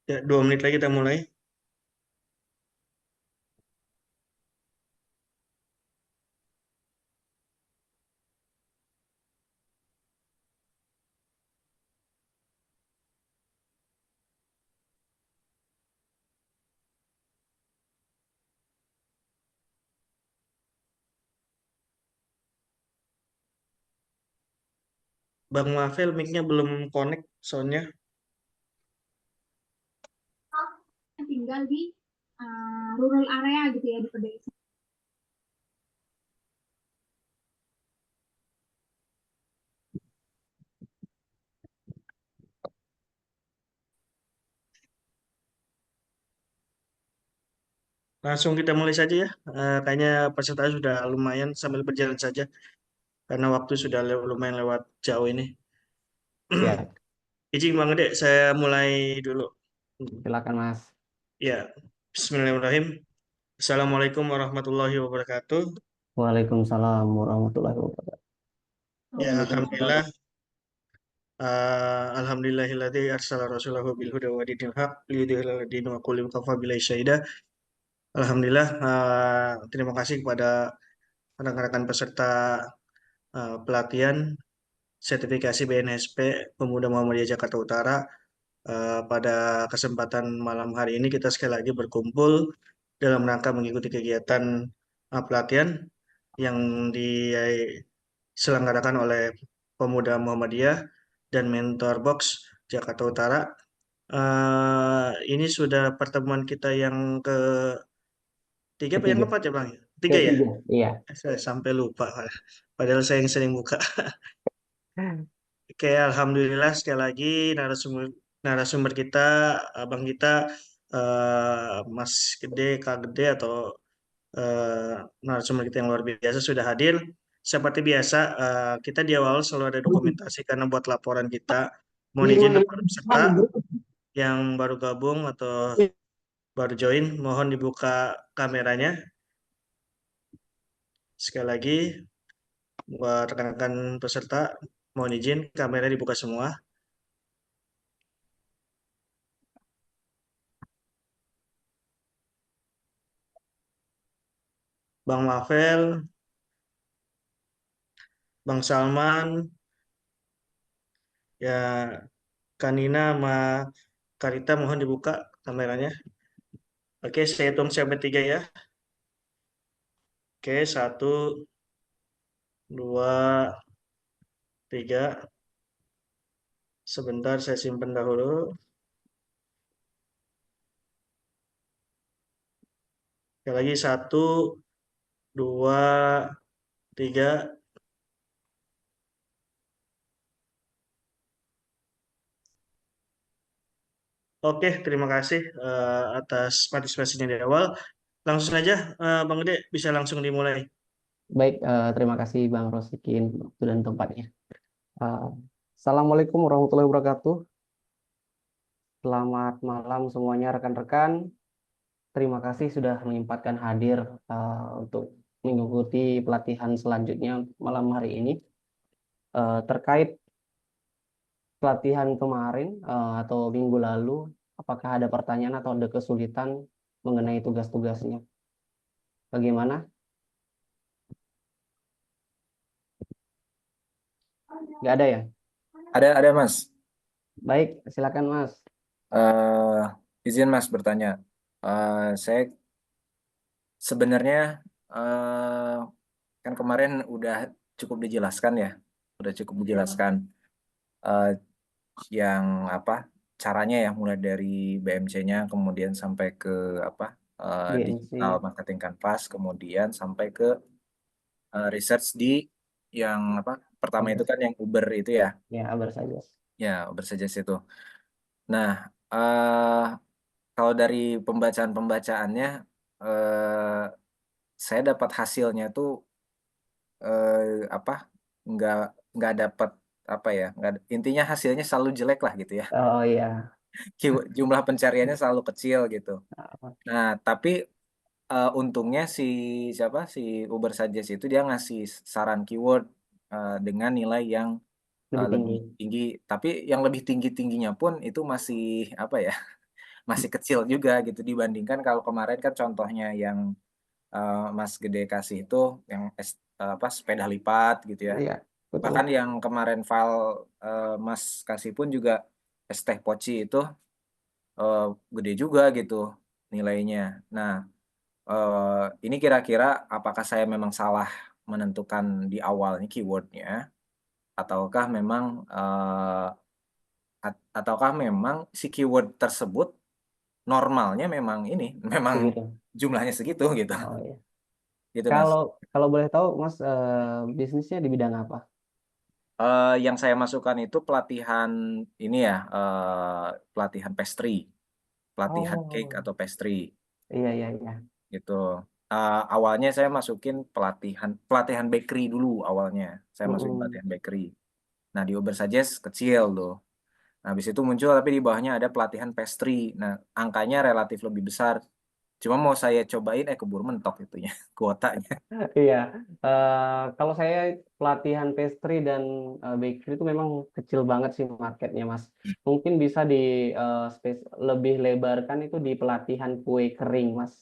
Ya, 2 menit lagi kita mulai. Bang Mafel, mic-nya belum connect soundnya. Tinggal di rural area gitu ya di pedesaan. Langsung kita mulai saja ya. Kayaknya peserta sudah lumayan sambil berjalan saja. Karena waktu sudah lumayan lewat jauh ini. Ya, Izin Bang Gede, saya mulai dulu. silakan Mas. Ya, Bismillahirrahmanirrahim. Assalamualaikum warahmatullahi wabarakatuh. Waalaikumsalam warahmatullahi wabarakatuh. Ya, Alhamdulillah. Alhamdulillahilladzi arsala rasulahu bil huda wa dinil haq liyudhhirahu 'ala dini wa kulli kafa billahi syahida. Alhamdulillah, terima kasih kepada rekan-rekan peserta pelatihan sertifikasi BNSP Pemuda Muhammadiyah Jakarta Utara. Pada kesempatan malam hari ini kita sekali lagi berkumpul dalam rangka mengikuti kegiatan pelatihan yang diselenggarakan oleh Pemuda Muhammadiyah dan Mentor Box Jakarta Utara. Ini sudah pertemuan kita yang ketiga apa yang Ketiga. keempat ya Bang? Tiga ya? Ketiga. Iya. Saya sampai lupa. Padahal saya yang sering buka. Oke, Alhamdulillah sekali lagi narasumber narasumber kita, abang kita, Mas Gede, Kak Gede atau eh, narasumber kita yang luar biasa sudah hadir. Seperti biasa, kita di awal selalu ada dokumentasi karena buat laporan kita. Mohon izin para peserta yang baru gabung atau baru join, mohon dibuka kameranya. Sekali lagi, buat rekan-rekan peserta, mohon izin kamera dibuka semua. Bang Mafel, Bang Salman, ya Kanina sama Karita mohon dibuka kameranya. Oke, saya hitung sampai 3 ya. Oke, 1, 2, 3. Sebentar saya simpan dahulu. Sekali lagi 1, 2, 3. Oke, terima kasih atas partisipasinya di awal. Langsung saja, Bang Gede bisa langsung dimulai. Baik, terima kasih Bang Rosikin waktu dan tempatnya. Eh, Assalamualaikum warahmatullahi wabarakatuh. Selamat malam semuanya rekan-rekan. Terima kasih sudah menyempatkan hadir untuk mengikuti pelatihan selanjutnya malam hari ini. Terkait pelatihan kemarin atau minggu lalu, apakah ada pertanyaan atau ada kesulitan mengenai tugas-tugasnya? Bagaimana? Nggak ada ya? Ada Mas. Baik, silakan Mas. Eh, izin Mas bertanya. Saya sebenarnya eh, kan kemarin udah cukup dijelaskan ya, udah cukup dijelaskan eh, yang apa caranya ya, mulai dari BMC-nya, kemudian sampai ke apa digital BNC. marketing canvas, kemudian sampai ke research di yang apa pertama itu Abar, kan yang Uber itu ya, ya, Abar saja. Uber saja itu. Nah, eh kalau dari pembacaan-pembacaannya, eh, saya dapat hasilnya tuh apa? Nggak nggak dapat apa ya? Intinya hasilnya selalu jelek lah gitu ya. Oh iya. Jumlah pencariannya selalu kecil gitu. Apa, Nah, tapi untungnya si Uber Suggest itu dia ngasih saran keyword dengan nilai yang lebih lebih tinggi. tinggi. Tapi yang lebih tinggi-tingginya pun itu masih apa ya? masih kecil juga gitu dibandingkan kalau kemarin kan contohnya yang Mas Gede kasih itu yang sepeda lipat gitu ya. Iya, betul. Bahkan yang kemarin file Mas kasih pun juga es teh poci itu gede juga gitu nilainya. Nah, ini kira-kira apakah saya memang salah menentukan di awalnya keywordnya, ataukah memang ataukah memang si keyword tersebut normalnya memang ini, memang Segitu. jumlahnya segitu gitu, Oh iya. gitu Mas. Kalau kalau boleh tahu, Mas, bisnisnya di bidang apa? Yang saya masukkan itu pelatihan ini ya, pelatihan pastry, pelatihan cake Oh, atau pastry iya iya iya. gitu. Awalnya saya masukin pelatihan bakery dulu awalnya. Saya masukin Mm-mm. pelatihan bakery. Nah, di Uber Suggest kecil tuh. Nah, habis itu muncul tapi di bawahnya ada pelatihan pastry. Nah, angkanya relatif lebih besar. Cuma mau saya cobain keburu mentok itunya kuotanya. Iya, kalau saya pelatihan pastry dan bakery itu memang kecil banget sih marketnya, Mas. Mungkin bisa di lebih lebarkan itu di pelatihan kue kering, Mas,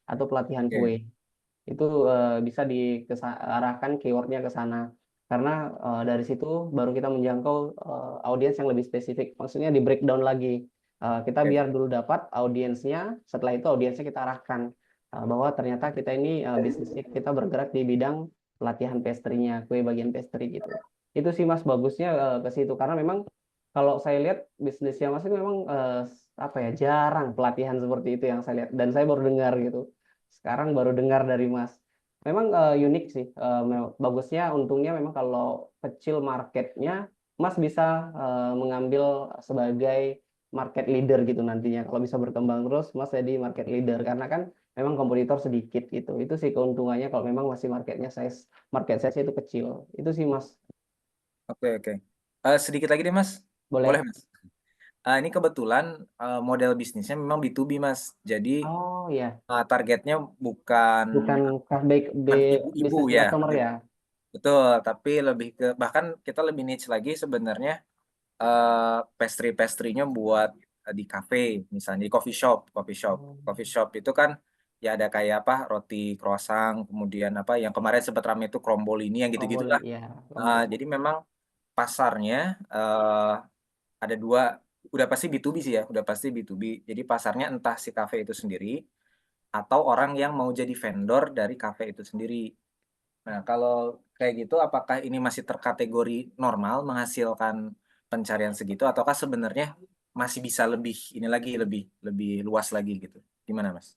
atau pelatihan kue. Oke, Itu bisa diarahkan keywordnya ke sana. Karena dari situ baru kita menjangkau audiens yang lebih spesifik. Maksudnya di breakdown lagi. Kita oke, biar dulu dapat audiensnya, setelah itu audiensnya kita arahkan. Bahwa ternyata kita ini bisnisnya kita bergerak di bidang pelatihan pastry-nya, kue bagian pastry gitu. Itu sih Mas bagusnya ke situ. Karena memang kalau saya lihat bisnisnya Mas itu memang apa ya, jarang pelatihan seperti itu yang saya lihat. Dan saya baru dengar gitu. Sekarang baru dengar dari Mas. Memang unik sih. Bagusnya, untungnya memang kalau kecil marketnya, Mas bisa mengambil sebagai market leader gitu nantinya. Kalau bisa berkembang terus, Mas jadi market leader. Karena kan memang kompetitor sedikit gitu. Itu sih keuntungannya kalau memang masih market size itu kecil. Itu sih Mas. oke, oke. Sedikit lagi deh Mas, boleh Boleh? Mas? Ini kebetulan model bisnisnya memang B2B Mas. Jadi Oh ya, targetnya bukan bukan ibu-ibu bisnis ya, customer ya. betul. Tapi lebih ke bahkan kita lebih niche lagi sebenarnya pastry-pastrynya buat di cafe misalnya di Oh, coffee shop itu kan ya ada kayak apa roti croissant kemudian apa yang kemarin sempat ramai itu crombolini yang gitu-gitulah. Krombolin, ya. Krombolin. Jadi memang pasarnya eh, ada dua, udah pasti B2B sih ya, udah pasti B2B. Jadi pasarnya entah si cafe itu sendiri atau orang yang mau jadi vendor dari cafe itu sendiri. Nah, kalau kayak gitu, apakah ini masih terkategori normal menghasilkan pencarian segitu, ataukah sebenarnya masih bisa lebih ini lagi, lebih lebih luas lagi gitu? Gimana, Mas?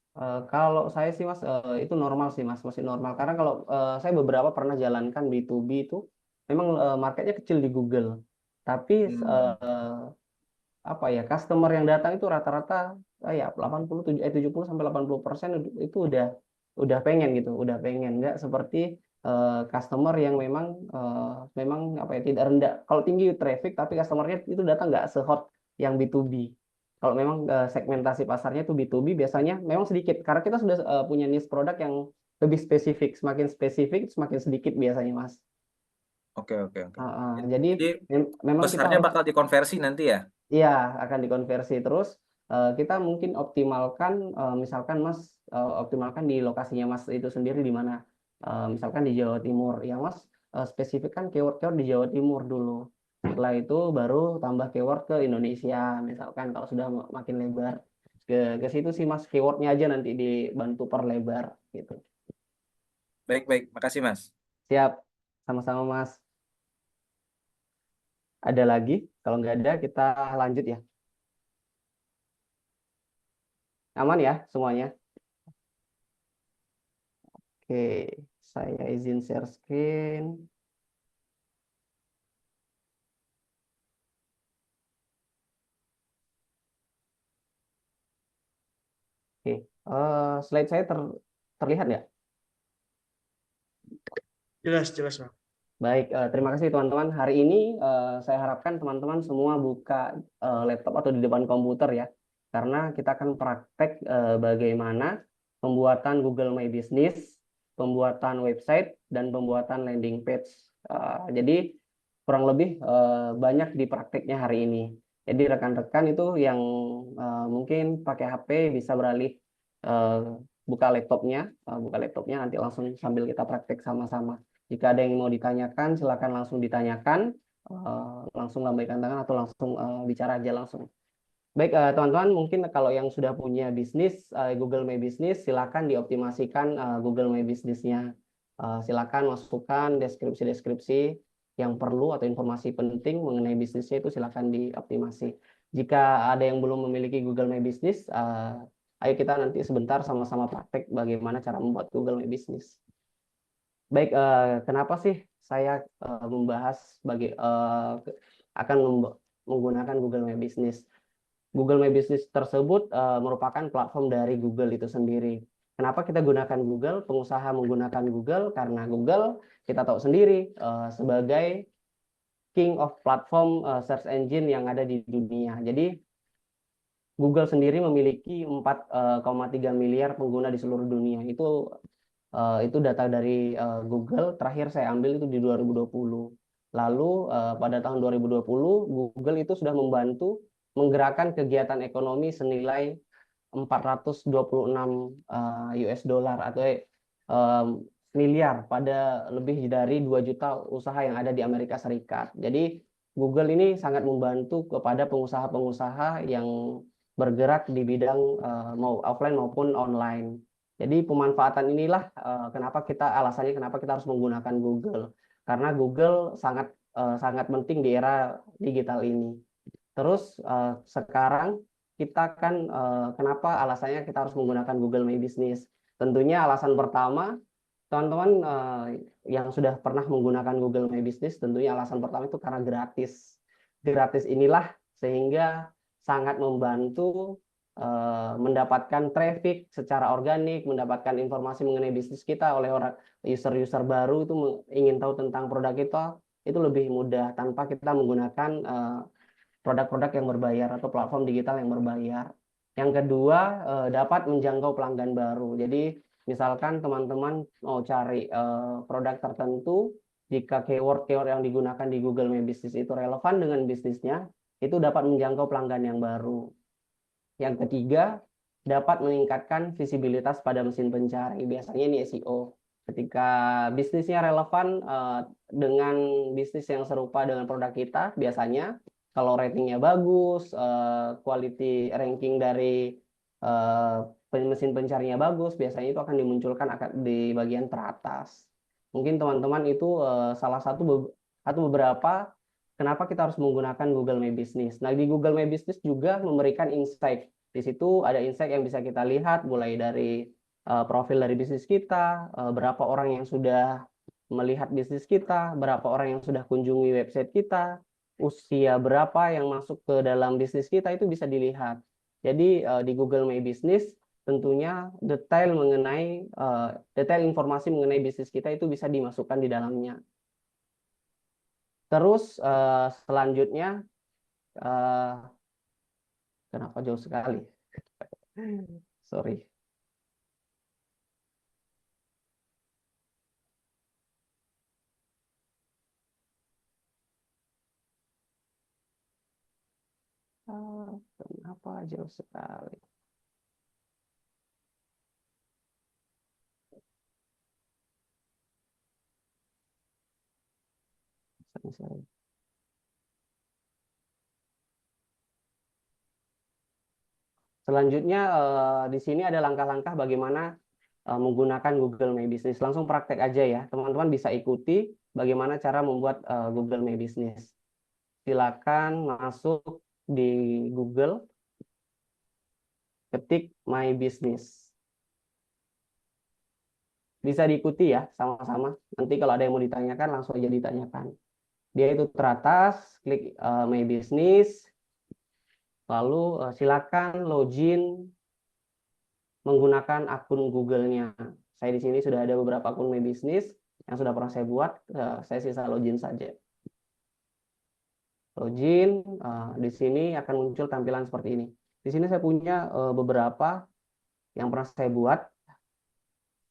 Kalau saya sih Mas, itu normal sih Mas, masih normal. Karena kalau saya beberapa pernah jalankan B2B itu, memang marketnya kecil di Google. Tapi Hmm, apa ya, customer yang datang itu rata-rata ya 70 sampai 80% itu udah pengen gitu, udah pengen. Nggak seperti customer yang memang apa ya, tidak rendah. Kalau tinggi traffic tapi customernya itu datang nggak sehot yang B2B. Kalau memang segmentasi pasarnya itu B2B biasanya memang sedikit karena kita sudah punya niche produk yang lebih spesifik. Semakin spesifik semakin sedikit biasanya Mas. oke, oke, oke. Jadi Jadi memang kita besarnya harus. bakal dikonversi nanti ya? Iya, akan dikonversi terus. Kita mungkin optimalkan, misalkan Mas, optimalkan di lokasinya Mas itu sendiri di mana. Misalkan di Jawa Timur, ya Mas, spesifikkan keyword-keyword di Jawa Timur dulu. Setelah itu baru tambah keyword ke Indonesia, misalkan kalau sudah makin lebar. Ke situ sih Mas, keywordnya aja nanti dibantu perlebar gitu. Baik, baik. Makasih, Mas. Siap, sama-sama Mas. Ada lagi? Kalau nggak ada, kita lanjut ya. Aman ya semuanya? Oke, saya izin share screen. Oke, slide saya terlihat ya? Jelas, jelas, Bang. Baik, terima kasih teman-teman. Hari ini saya harapkan teman-teman semua buka laptop atau di depan komputer ya, karena kita akan praktek bagaimana pembuatan Google My Business, pembuatan website, dan pembuatan landing page. Jadi kurang lebih banyak di prakteknya hari ini. Jadi rekan-rekan itu yang mungkin pakai HP bisa beralih buka laptopnya nanti langsung sambil kita praktek sama-sama. Jika ada yang mau ditanyakan, silakan langsung ditanyakan, langsung lambaikan tangan atau langsung bicara aja langsung. Baik, teman-teman, mungkin kalau yang sudah punya bisnis, Google My Business, silakan dioptimasikan Google My Business-nya. Silakan masukkan deskripsi-deskripsi yang perlu atau informasi penting mengenai bisnisnya itu silakan dioptimasi. Jika ada yang belum memiliki Google My Business, ayo kita nanti sebentar sama-sama praktek bagaimana cara membuat Google My Business. Baik, kenapa sih saya membahas akan menggunakan Google My Business? Google My Business tersebut merupakan platform dari Google itu sendiri. Kenapa kita gunakan Google? Pengusaha menggunakan Google karena Google kita tahu sendiri sebagai king of platform search engine yang ada di dunia. Jadi Google sendiri memiliki 4,3 miliar pengguna di seluruh dunia. Itu data dari Google. Terakhir saya ambil itu di 2020. Lalu pada tahun 2020 Google itu sudah membantu menggerakkan kegiatan ekonomi senilai 426 US dollar atau miliar pada lebih dari 2 juta usaha yang ada di Amerika Serikat. Jadi Google ini sangat membantu kepada pengusaha-pengusaha yang bergerak di bidang mau offline maupun online. Jadi pemanfaatan inilah alasannya kenapa kita harus menggunakan Google. Karena Google sangat penting di era digital ini. Terus sekarang kita kan kenapa alasannya kita harus menggunakan Google My Business? Tentunya alasan pertama, teman-teman yang sudah pernah menggunakan Google My Business, tentunya alasan pertama itu karena gratis. Gratis inilah sehingga sangat membantu mendapatkan traffic secara organik, mendapatkan informasi mengenai bisnis kita oleh orang user-user baru itu ingin tahu tentang produk kita, itu lebih mudah tanpa kita menggunakan produk-produk yang berbayar atau platform digital yang berbayar. Yang kedua, dapat menjangkau pelanggan baru. Jadi, misalkan teman-teman mau cari produk tertentu, jika keyword-keyword yang digunakan di Google My Business itu relevan dengan bisnisnya, itu dapat menjangkau pelanggan yang baru. Yang ketiga, dapat meningkatkan visibilitas pada mesin pencari. Biasanya ini SEO. Ketika bisnisnya relevan dengan bisnis yang serupa dengan produk kita, biasanya kalau ratingnya bagus, quality ranking dari mesin pencarinya bagus, biasanya itu akan dimunculkan di bagian teratas. Mungkin teman-teman itu salah satu atau beberapa kenapa kita harus menggunakan Google My Business. Nah, di Google My Business juga memberikan insight. Di situ ada insight yang bisa kita lihat mulai dari profil dari bisnis kita, berapa orang yang sudah melihat bisnis kita, berapa orang yang sudah kunjungi website kita, usia berapa yang masuk ke dalam bisnis kita itu bisa dilihat. Jadi di Google My Business tentunya detail informasi mengenai bisnis kita itu bisa dimasukkan di dalamnya. Terus selanjutnya kenapa jauh sekali? Sorry. Kenapa jauh sekali? Sorry. Selanjutnya di sini ada langkah-langkah bagaimana menggunakan Google My Business. Langsung praktek aja ya. Teman-teman bisa ikuti bagaimana cara membuat Google My Business. Silakan masuk di Google, ketik My Business. Bisa diikuti ya sama-sama. Nanti kalau ada yang mau ditanyakan langsung aja ditanyakan. Dia itu teratas, klik My Business. Lalu silakan login menggunakan akun Google-nya. Saya di sini sudah ada beberapa akun My Business yang sudah pernah saya buat. Saya sisa login saja. Login, di sini akan muncul tampilan seperti ini. Di sini saya punya beberapa yang pernah saya buat.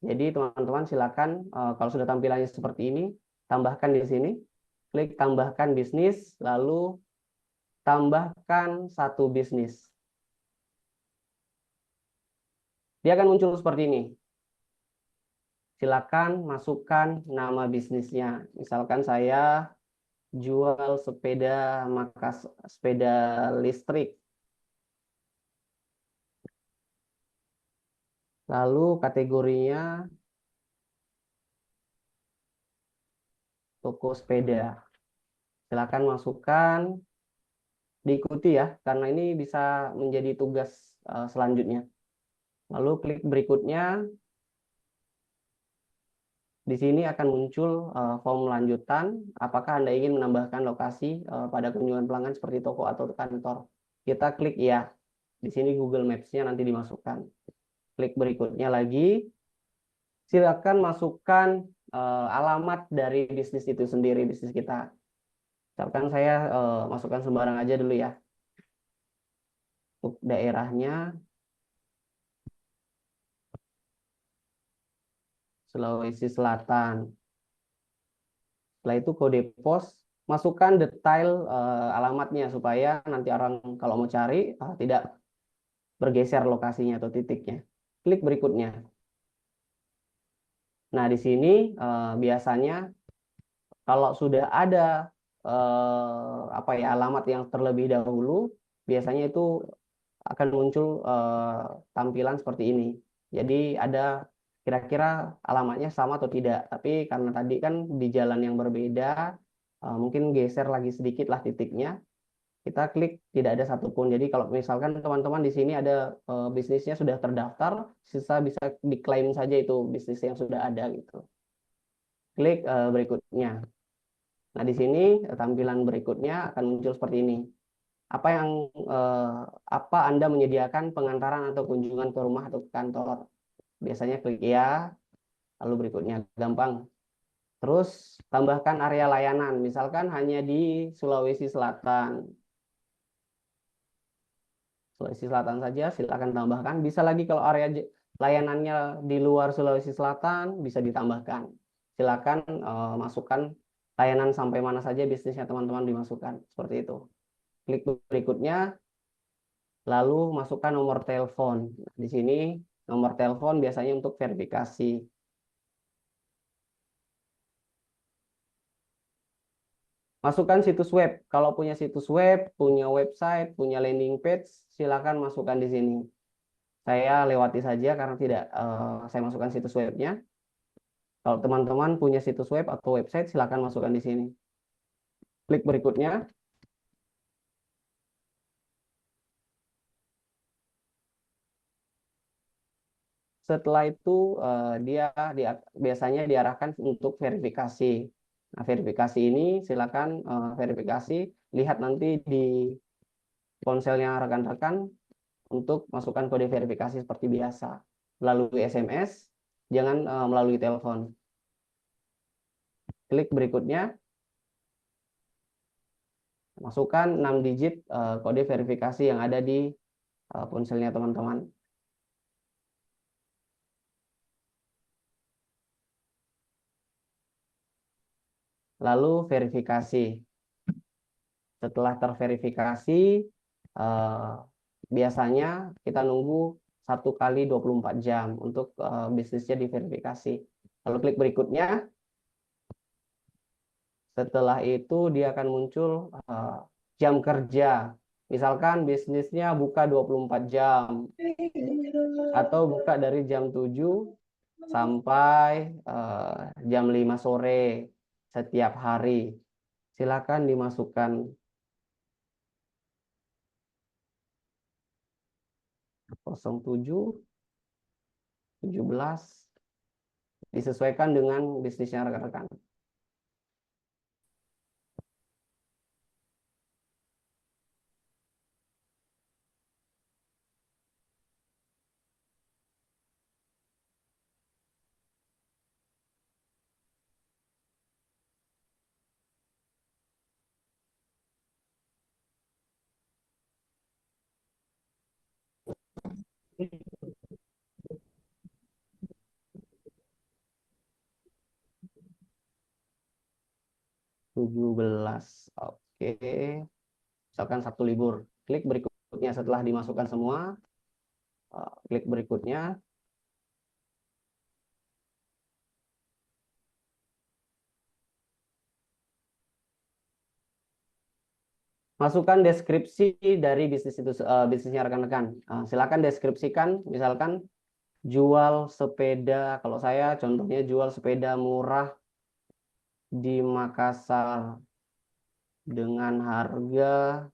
Jadi teman-teman silakan kalau sudah tampilannya seperti ini, tambahkan di sini, klik tambahkan bisnis, lalu tambahkan satu bisnis. Dia akan muncul seperti ini. Silakan masukkan nama bisnisnya. Misalkan saya jual sepeda, maka sepeda listrik. Lalu kategorinya toko sepeda. Silakan masukkan, diikuti ya, karena ini bisa menjadi tugas selanjutnya. Lalu klik berikutnya. Di sini akan muncul form lanjutan. Apakah Anda ingin menambahkan lokasi pada kunjungan pelanggan seperti toko atau kantor? Kita klik ya. Di sini Google Maps-nya nanti dimasukkan. Klik berikutnya lagi. Silakan masukkan alamat dari bisnis itu sendiri, bisnis kita. Misalkan saya masukkan sembarang aja dulu ya. Untuk daerahnya Sulawesi Selatan. Setelah itu kode pos, masukkan detail alamatnya supaya nanti orang kalau mau cari tidak bergeser lokasinya atau titiknya. Klik berikutnya. Nah, di sini biasanya kalau sudah ada apa ya alamat yang terlebih dahulu, biasanya itu akan muncul tampilan seperti ini. Jadi ada kira-kira alamatnya sama atau tidak. Tapi karena tadi kan di jalan yang berbeda, mungkin geser lagi sedikit lah titiknya. Kita klik tidak ada satupun. Jadi kalau misalkan teman-teman di sini ada bisnisnya sudah terdaftar, sisa bisa diklaim saja itu bisnis yang sudah ada gitu. Klik berikutnya. Nah, di sini tampilan berikutnya akan muncul seperti ini. Apa yang apa Anda menyediakan pengantaran atau kunjungan ke rumah atau ke kantor? Biasanya klik ya, lalu berikutnya gampang. Terus tambahkan area layanan, misalkan hanya di Sulawesi Selatan. Sulawesi Selatan saja, silakan tambahkan. Bisa lagi kalau area layanannya di luar Sulawesi Selatan, bisa ditambahkan. Silakan masukkan layanan sampai mana saja bisnisnya teman-teman dimasukkan. Seperti itu. Klik berikutnya, lalu masukkan nomor telepon. Di sini nomor telepon biasanya untuk verifikasi. Masukkan situs web. Kalau punya situs web, punya website, punya landing page, silakan masukkan di sini. Saya lewati saja karena tidak saya masukkan situs webnya. Kalau teman-teman punya situs web atau website, silakan masukkan di sini. Klik berikutnya. Setelah itu dia biasanya diarahkan untuk verifikasi. Nah, verifikasi ini silakan verifikasi, lihat nanti di ponselnya rekan-rekan untuk masukkan kode verifikasi seperti biasa. Melalui SMS, jangan melalui telepon. Klik berikutnya, masukkan 6 digit kode verifikasi yang ada di ponselnya teman-teman. Lalu verifikasi. Setelah terverifikasi, biasanya kita nunggu 1 kali 24 jam untuk bisnisnya diverifikasi. Lalu klik berikutnya. Setelah itu dia akan muncul jam kerja. Misalkan bisnisnya buka 24 jam atau buka dari jam 7 sampai jam 5 sore setiap hari. Silakan dimasukkan 07, 17, disesuaikan dengan bisnisnya rekan-rekan. Tujuh belas, oke. misalkan Sabtu libur. Klik berikutnya setelah dimasukkan semua, klik berikutnya. Masukkan deskripsi dari bisnis itu, bisnisnya rekan-rekan. Silakan deskripsikan, misalkan jual sepeda. Kalau saya contohnya jual sepeda murah di Makassar dengan harga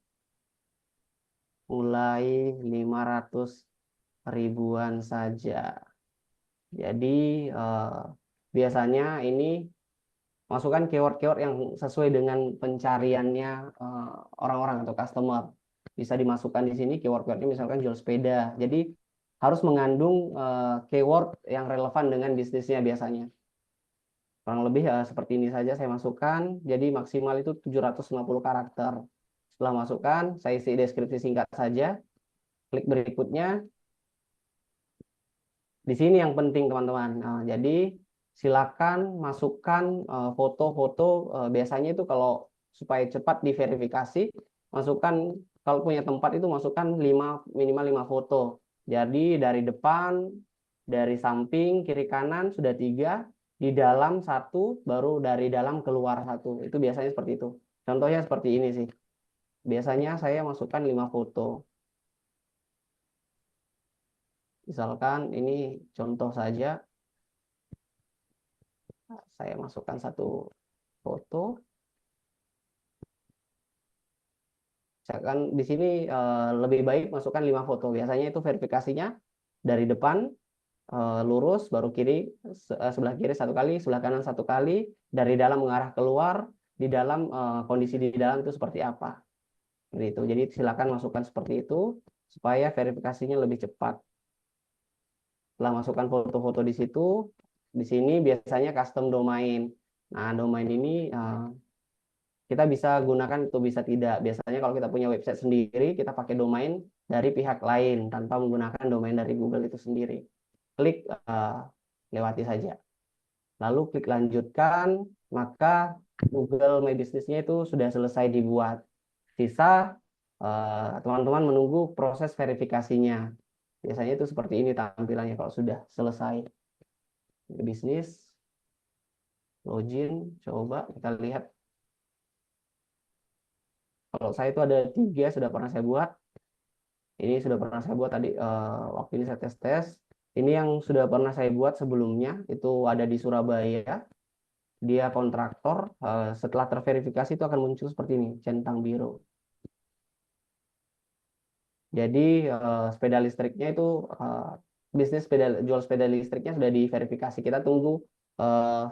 mulai 500 ribuan saja. Jadi biasanya ini masukkan keyword-keyword yang sesuai dengan pencariannya orang-orang atau customer. Bisa dimasukkan di sini keyword-keywordnya misalkan jual sepeda. Jadi harus mengandung keyword yang relevan dengan bisnisnya biasanya. Kurang lebih seperti ini saja saya masukkan. Jadi maksimal itu 750 karakter. Setelah masukkan, saya isi deskripsi singkat saja. Klik berikutnya. Di sini yang penting teman-teman. Jadi silakan masukkan foto-foto. Biasanya itu kalau supaya cepat diverifikasi, masukkan kalau punya tempat itu masukkan minimal 5 foto. Jadi dari depan, dari samping, kiri kanan sudah 3, di dalam 1, baru dari dalam keluar 1. Itu biasanya seperti itu. Contohnya seperti ini sih. Biasanya saya masukkan 5 foto. Misalkan ini contoh saja, saya masukkan 1 foto. Misalkan di sini lebih baik masukkan 5 foto. Biasanya itu verifikasinya dari depan lurus, baru kiri sebelah kiri 1 kali, sebelah kanan 1 kali, dari dalam mengarah keluar, di dalam kondisi di dalam itu seperti apa. Gitu. Jadi silakan masukkan seperti itu supaya verifikasinya lebih cepat. Setelah masukkan foto-foto di situ, di sini biasanya custom domain. Nah, domain ini kita bisa gunakan atau bisa tidak. Biasanya kalau kita punya website sendiri, kita pakai domain dari pihak lain tanpa menggunakan domain dari Google itu sendiri. Klik lewati saja. Lalu klik lanjutkan, maka Google My Business-nya itu sudah selesai dibuat. Sisa teman-teman menunggu proses verifikasinya. Biasanya itu seperti ini tampilannya kalau sudah selesai. Bisnis, login, coba kita lihat. Kalau saya itu ada 3 sudah pernah saya buat. Ini sudah pernah saya buat tadi waktu ini saya tes-tes. Ini yang sudah pernah saya buat sebelumnya, itu ada di Surabaya. Dia kontraktor. Setelah terverifikasi itu akan muncul seperti ini, centang biru. Jadi sepeda listriknya itu bisnis jual sepeda listriknya sudah diverifikasi. Kita tunggu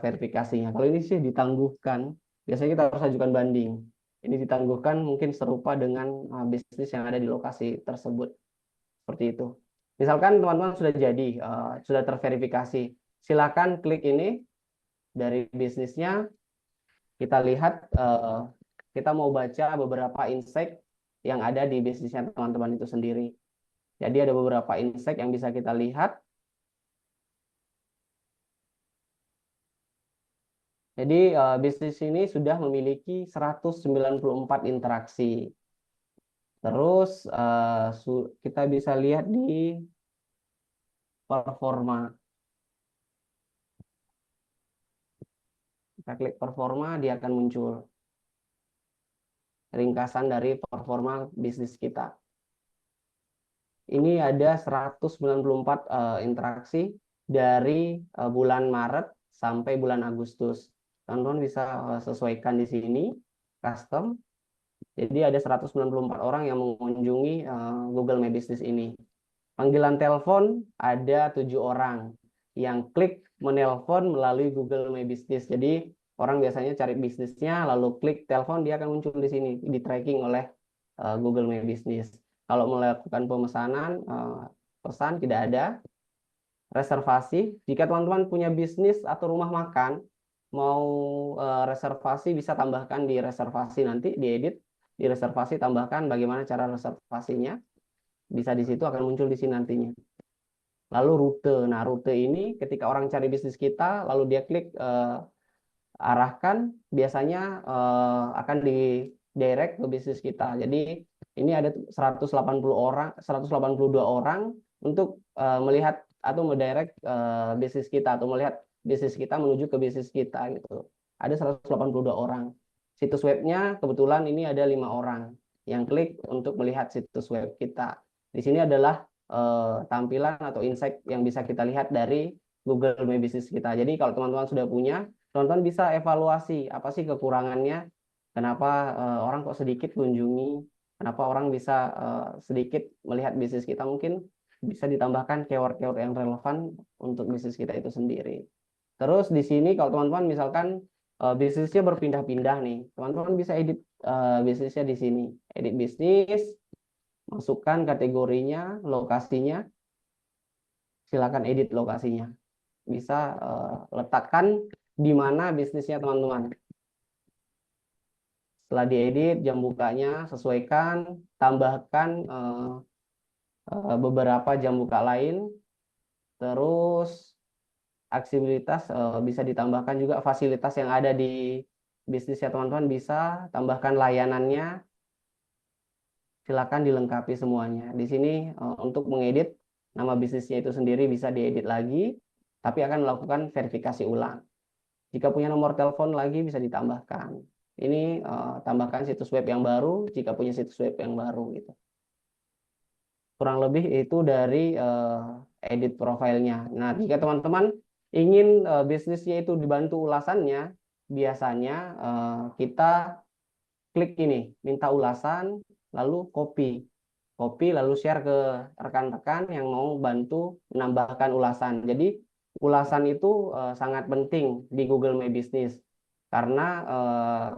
verifikasinya. Kalau ini sih ditangguhkan. Biasanya kita harus ajukan banding. Ini ditangguhkan mungkin serupa dengan bisnis yang ada di lokasi tersebut. Seperti itu. Misalkan teman-teman sudah jadi, sudah terverifikasi. Silakan klik ini dari bisnisnya. Kita lihat, kita mau baca beberapa insight yang ada di bisnisnya teman-teman itu sendiri. Jadi ada beberapa insight yang bisa kita lihat. Jadi bisnis ini sudah memiliki 194 interaksi. Terus kita bisa lihat di performa. Kita klik performa, dia akan muncul ringkasan dari performa bisnis kita. Ini ada 194 interaksi dari bulan Maret sampai bulan Agustus. Teman-teman bisa sesuaikan di sini, custom. Jadi ada 194 orang yang mengunjungi Google My Business ini. Panggilan telepon ada 7 orang yang klik menelpon melalui Google My Business. Jadi orang biasanya cari bisnisnya, lalu klik telepon, dia akan muncul di sini, di tracking oleh Google My Business. Kalau melakukan pemesanan, pesan tidak ada. Reservasi, jika teman-teman punya bisnis atau rumah makan, mau reservasi bisa tambahkan di reservasi, nanti diedit, di reservasi tambahkan bagaimana cara reservasinya. Bisa di situ akan muncul di sini nantinya. Lalu rute. Nah, rute ini ketika orang cari bisnis kita, lalu dia klik arahkan, biasanya akan direct ke bisnis kita. Jadi ini ada 182 orang untuk melihat atau mendirect bisnis kita atau melihat bisnis kita menuju ke bisnis kita gitu. Ada 182 orang. Situs webnya kebetulan ini ada 5 orang yang klik untuk melihat situs web kita. Di sini adalah tampilan atau insight yang bisa kita lihat dari Google My Business kita. Jadi kalau teman-teman sudah punya, teman-teman bisa evaluasi apa sih kekurangannya, kenapa orang kok sedikit kunjungi, kenapa orang bisa sedikit melihat bisnis kita, mungkin bisa ditambahkan keyword-keyword yang relevan untuk bisnis kita itu sendiri. Terus di sini kalau teman-teman misalkan bisnisnya berpindah-pindah nih, teman-teman bisa edit bisnisnya di sini. Edit bisnis, masukkan kategorinya, lokasinya, silakan edit lokasinya. Bisa letakkan di mana bisnisnya teman-teman. Setelah diedit, jam bukanya sesuaikan, tambahkan beberapa jam buka lain, terus aksibilitas bisa ditambahkan juga fasilitas yang ada di bisnisnya teman-teman, bisa tambahkan layanannya, silakan dilengkapi semuanya. Di sini untuk mengedit nama bisnisnya itu sendiri bisa diedit lagi, tapi akan melakukan verifikasi ulang. Jika punya nomor telepon lagi bisa ditambahkan. Ini tambahkan situs web yang baru jika punya situs web yang baru gitu. Kurang lebih itu dari edit profilnya. Nah, jika teman-teman ingin bisnisnya itu dibantu ulasannya, biasanya kita klik ini, minta ulasan, lalu copy, lalu share ke rekan-rekan yang mau bantu menambahkan ulasan. Jadi ulasan itu sangat penting di Google My Business karena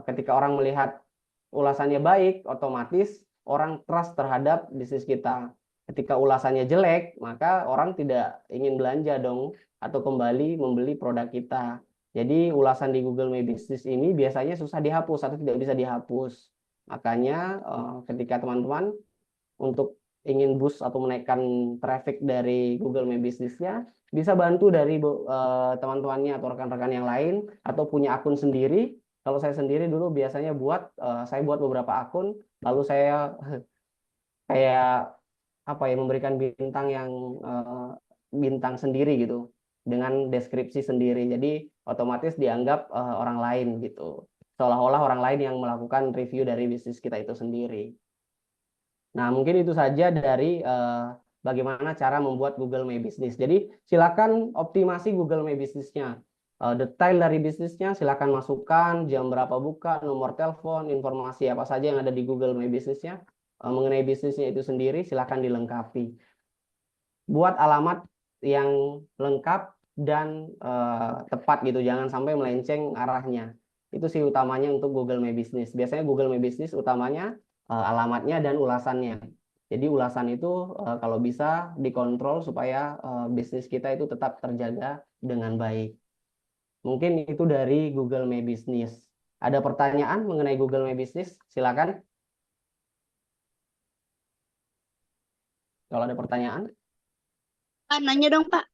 ketika orang melihat ulasannya baik, otomatis orang trust terhadap bisnis kita. Ketika ulasannya jelek, maka orang tidak ingin belanja dong atau kembali membeli produk kita. Jadi ulasan di Google My Business ini biasanya susah dihapus atau tidak bisa dihapus. Makanya ketika teman-teman untuk ingin boost atau menaikkan traffic dari Google My Business-nya, bisa bantu dari teman-temannya atau rekan-rekan yang lain, atau punya akun sendiri. Kalau saya sendiri dulu biasanya saya buat beberapa akun, lalu saya kayak apa ya, memberikan bintang yang bintang sendiri gitu, dengan deskripsi sendiri. Jadi otomatis dianggap orang lain gitu. Seolah-olah orang lain yang melakukan review dari bisnis kita itu sendiri. Nah, mungkin itu saja dari bagaimana cara membuat Google My Business. Jadi, silakan optimasi Google My Business-nya. Detail dari bisnisnya silakan masukkan, jam berapa buka, nomor telepon, informasi apa saja yang ada di Google My Business-nya. Mengenai bisnisnya itu sendiri, silakan dilengkapi. Buat alamat yang lengkap dan tepat gitu, jangan sampai melenceng arahnya. Itu sih utamanya untuk Google My Business. Biasanya Google My Business utamanya alamatnya dan ulasannya. Jadi ulasan itu kalau bisa dikontrol supaya bisnis kita itu tetap terjaga dengan baik. Mungkin itu dari Google My Business. Ada pertanyaan mengenai Google My Business? Silakan. Kalau ada pertanyaan, Nanya dong Pak.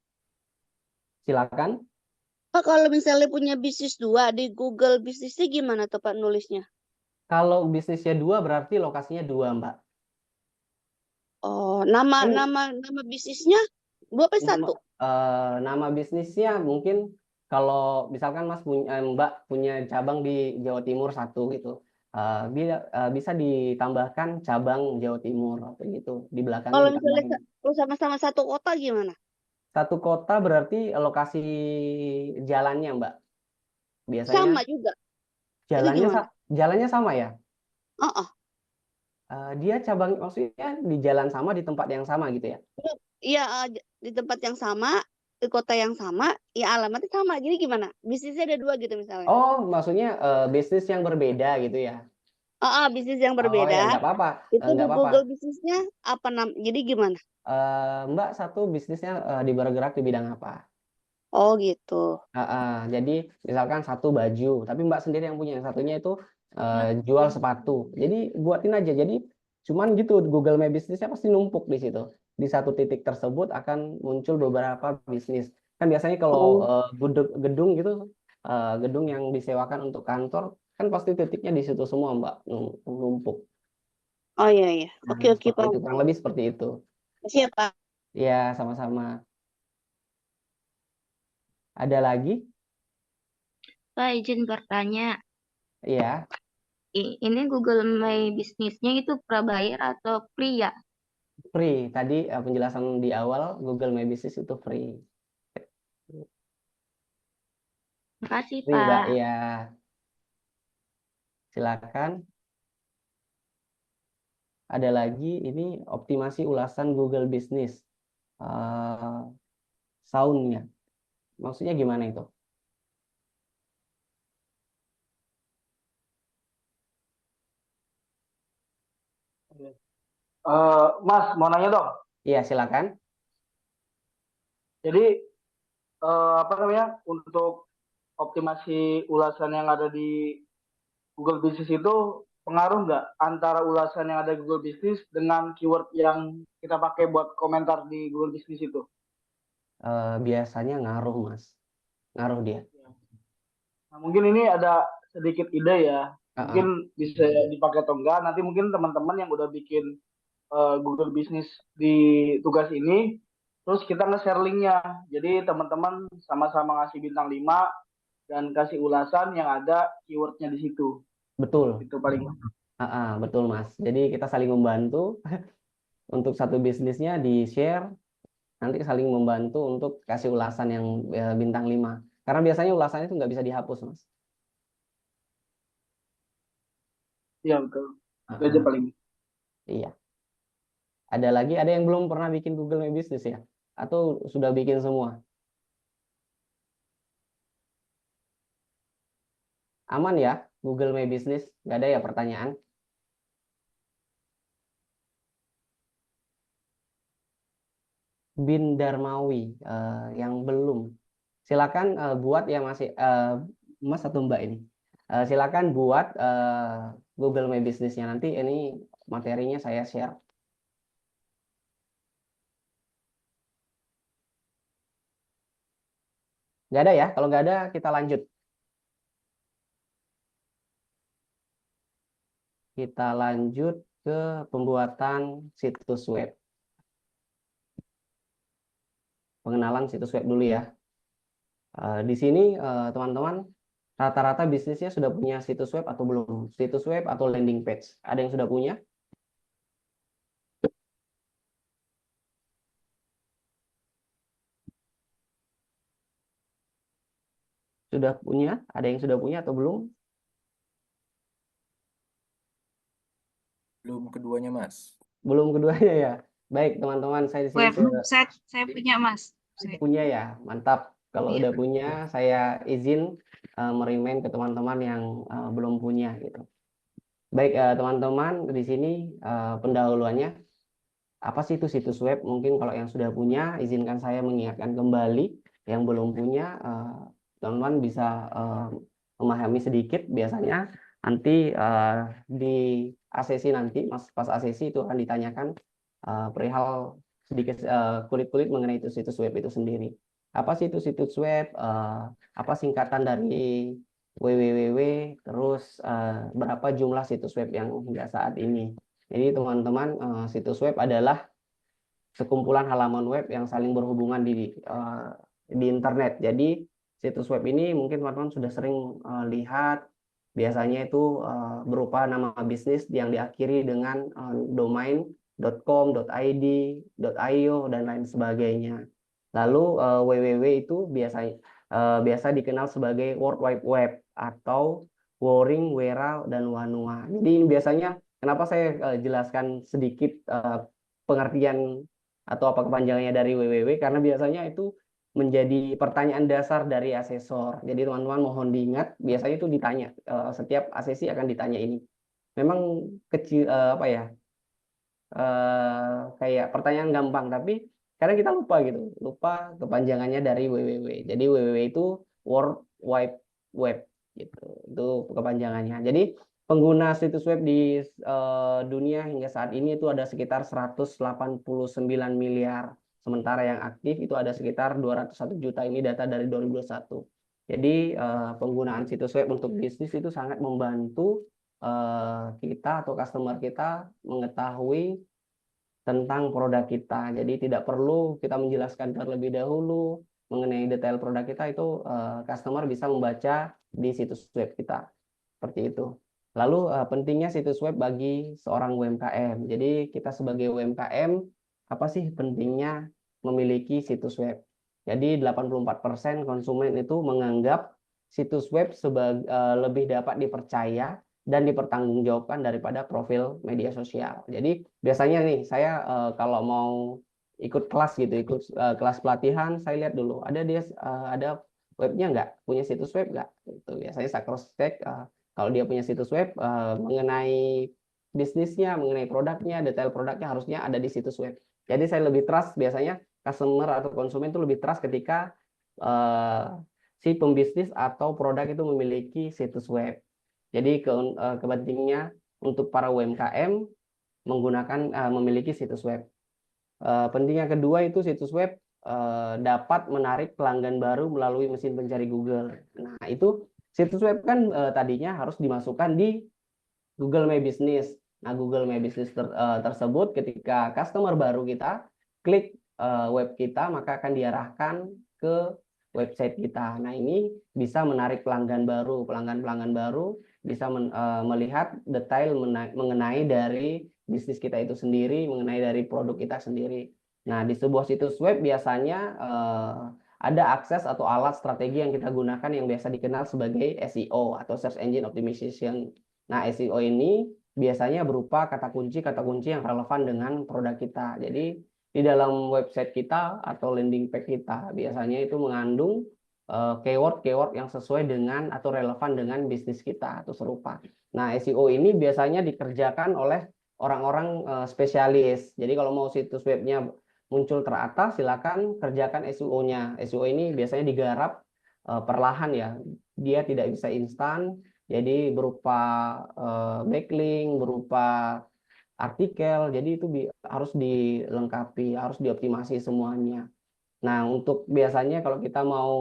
silakan. Pak, kalau misalnya punya bisnis 2 di Google bisnisnya gimana tuh Pak nulisnya? Kalau bisnisnya 2 berarti lokasinya 2, Mbak. Oh, nama bisnisnya 2 apa 1? Nama bisnisnya mungkin kalau misalkan Mbak punya cabang di Jawa Timur 1 gitu, bisa ditambahkan cabang Jawa Timur gitu di belakangnya Kalau ditambahin. misalnya sama-sama 1 kota gimana? 1 kota berarti lokasi jalannya, Mbak. Biasanya Sama juga. Itu jalannya gimana? jalannya sama ya. Oh, Dia cabang maksudnya di jalan sama di tempat yang sama gitu ya. iya, di tempat yang sama, di kota yang sama, ya alamatnya sama. Jadi gimana? Bisnisnya ada 2 gitu misalnya. Oh, maksudnya bisnis yang berbeda gitu ya. Bisnis yang Oh ya, berbeda. nggak apa-apa. Itu di Nggak apa-apa. Google bisnisnya apa jadi gimana? Mbak 1 bisnisnya bergerak di bidang apa? Oh gitu. Jadi misalkan 1 baju, tapi Mbak sendiri yang punya, yang satunya itu jual sepatu. Jadi buatin aja. Jadi cuman gitu, Google My Business-nya pasti numpuk di situ. Di 1 titik tersebut akan muncul beberapa bisnis. Kan biasanya kalau gedung gitu, gedung yang disewakan untuk kantor, kan pasti titiknya di situ semua, Mbak, numpuk. Oh iya iya. Oke Nah, oke seperti Pak. itu, kurang lebih seperti itu. Siap Pak. Ya, sama-sama. Ada lagi? Pak izin bertanya, Iya, ini Google My Business-nya itu prabayar atau free ya? free. Tadi penjelasan di awal Google My Business itu free. Makasih Free, Mbak. Pak. Iya, silakan. Ada lagi, ini optimasi ulasan Google Business. Eh soundnya. Maksudnya gimana itu? Mas, mau nanya dong. Iya, silakan. Jadi apa namanya untuk optimasi ulasan yang ada di Google Business itu pengaruh nggak antara ulasan yang ada di Google Business dengan keyword yang kita pakai buat komentar di Google Business itu? Biasanya ngaruh, Mas. Ngaruh dia. Nah, mungkin ini ada sedikit ide ya. Heeh. Mungkin bisa dipakai atau enggak. Nanti mungkin teman-teman yang udah bikin Google Business di tugas ini, terus kita nge-share linknya. Jadi teman-teman sama-sama ngasih bintang 5 dan kasih ulasan yang ada keywordnya di situ. Betul. Itu paling. Betul, Mas. Jadi kita saling membantu untuk satu bisnisnya di-share, nanti saling membantu untuk kasih ulasan yang bintang 5. Karena biasanya ulasannya itu nggak bisa dihapus, Mas. Iya betul. Itu aja paling. Iya. Ada lagi, ada yang belum pernah bikin Google My Business ya? Atau sudah bikin semua? Aman ya Google My Business? Nggak ada ya pertanyaan? Bin Darmawi yang belum. Silakan buat ya masih Mas atau Mbak ini. Silakan buat Google My Business-nya, nanti ini materinya saya share. Nggak ada ya? Kalau nggak ada kita lanjut. Kita lanjut ke pembuatan situs web. Pengenalan situs web dulu ya. Di sini teman-teman rata-rata bisnisnya sudah punya situs web atau belum? Situs web atau landing page? Ada yang sudah punya? Sudah punya? Ada yang sudah punya atau belum? Belum keduanya, Mas. Belum keduanya ya. Baik, teman-teman, saya di sini Website saya punya Mas. punya ya. Mantap. Kalau Iya. udah punya, saya izin merimain ke teman-teman yang belum punya gitu. Baik, teman-teman, di sini pendahuluannya. Apa sih itu situs web? Mungkin kalau yang sudah punya, izinkan saya mengingatkan kembali. Yang belum punya, teman-teman bisa memahami sedikit. Biasanya nanti di ASESI nanti, pas ASESI itu akan ditanyakan perihal sedikit kulit-kulit mengenai itu situs web itu sendiri. Apa sih itu situs web? Apa singkatan dari www? Terus berapa jumlah situs web yang hingga saat ini? Jadi teman-teman, situs web adalah sekumpulan halaman web yang saling berhubungan di internet. Jadi situs web ini mungkin teman-teman sudah sering lihat, biasanya itu berupa nama bisnis yang diakhiri dengan domain .com, .id, .io, dan lain sebagainya. Lalu www itu biasa dikenal sebagai World Wide Web atau Woring, Wera, dan Wanua. Jadi ini biasanya kenapa saya jelaskan sedikit pengertian atau apa kepanjangannya dari www, karena biasanya itu menjadi pertanyaan dasar dari asesor. Jadi teman-teman mohon diingat, biasanya itu ditanya, setiap asesi akan ditanya ini. Memang kecil apa ya, kayak pertanyaan gampang, tapi kadang kita lupa gitu, lupa kepanjangannya dari www. Jadi www itu World Wide Web gitu, itu kepanjangannya. Jadi pengguna situs web di dunia hingga saat ini itu ada sekitar 189 miliar. Sementara yang aktif itu ada sekitar 201 juta, ini data dari 2021. Jadi penggunaan situs web untuk bisnis itu sangat membantu kita atau customer kita mengetahui tentang produk kita. Jadi tidak perlu kita menjelaskan terlebih dahulu mengenai detail produk kita, itu customer bisa membaca di situs web kita. Seperti itu. Lalu pentingnya situs web bagi seorang UMKM. Jadi kita sebagai UMKM, apa sih pentingnya memiliki situs web? Jadi 84% konsumen itu menganggap situs web lebih dapat dipercaya dan dipertanggungjawabkan daripada profil media sosial. Jadi biasanya nih saya kalau mau ikut kelas gitu, ikut kelas pelatihan, saya lihat dulu ada webnya nggak, punya situs web nggak? Itu biasanya saya cross check kalau dia punya situs web mengenai bisnisnya, mengenai produknya, detail produknya harusnya ada di situs web. Jadi saya lebih trust, biasanya customer atau konsumen itu lebih trust ketika si pembisnis atau produk itu memiliki situs web. Jadi kepentingannya untuk para UMKM memiliki situs web. Penting yang kedua itu situs web dapat menarik pelanggan baru melalui mesin pencari Google. Nah, itu situs web kan tadinya harus dimasukkan di Google My Business. Nah, Google My Business tersebut ketika customer baru kita klik web kita, maka akan diarahkan ke website kita. Nah, ini bisa menarik pelanggan baru. Pelanggan-pelanggan baru bisa melihat detail mengenai dari bisnis kita itu sendiri, mengenai dari produk kita sendiri. Nah, di sebuah situs web biasanya ada akses atau alat strategi yang kita gunakan yang biasa dikenal sebagai SEO atau Search Engine Optimization. Nah, SEO ini biasanya berupa kata kunci yang relevan dengan produk kita. Jadi, di dalam website kita atau landing page kita biasanya itu mengandung keyword-keyword yang sesuai dengan atau relevan dengan bisnis kita atau serupa. Nah, SEO ini biasanya dikerjakan oleh orang-orang spesialis. Jadi kalau mau situs webnya muncul teratas, silakan kerjakan SEO-nya. SEO ini biasanya digarap perlahan ya. Dia tidak bisa instan. Jadi berupa backlink, berupa artikel, jadi itu harus dilengkapi, harus dioptimasi semuanya. Nah, untuk biasanya kalau kita mau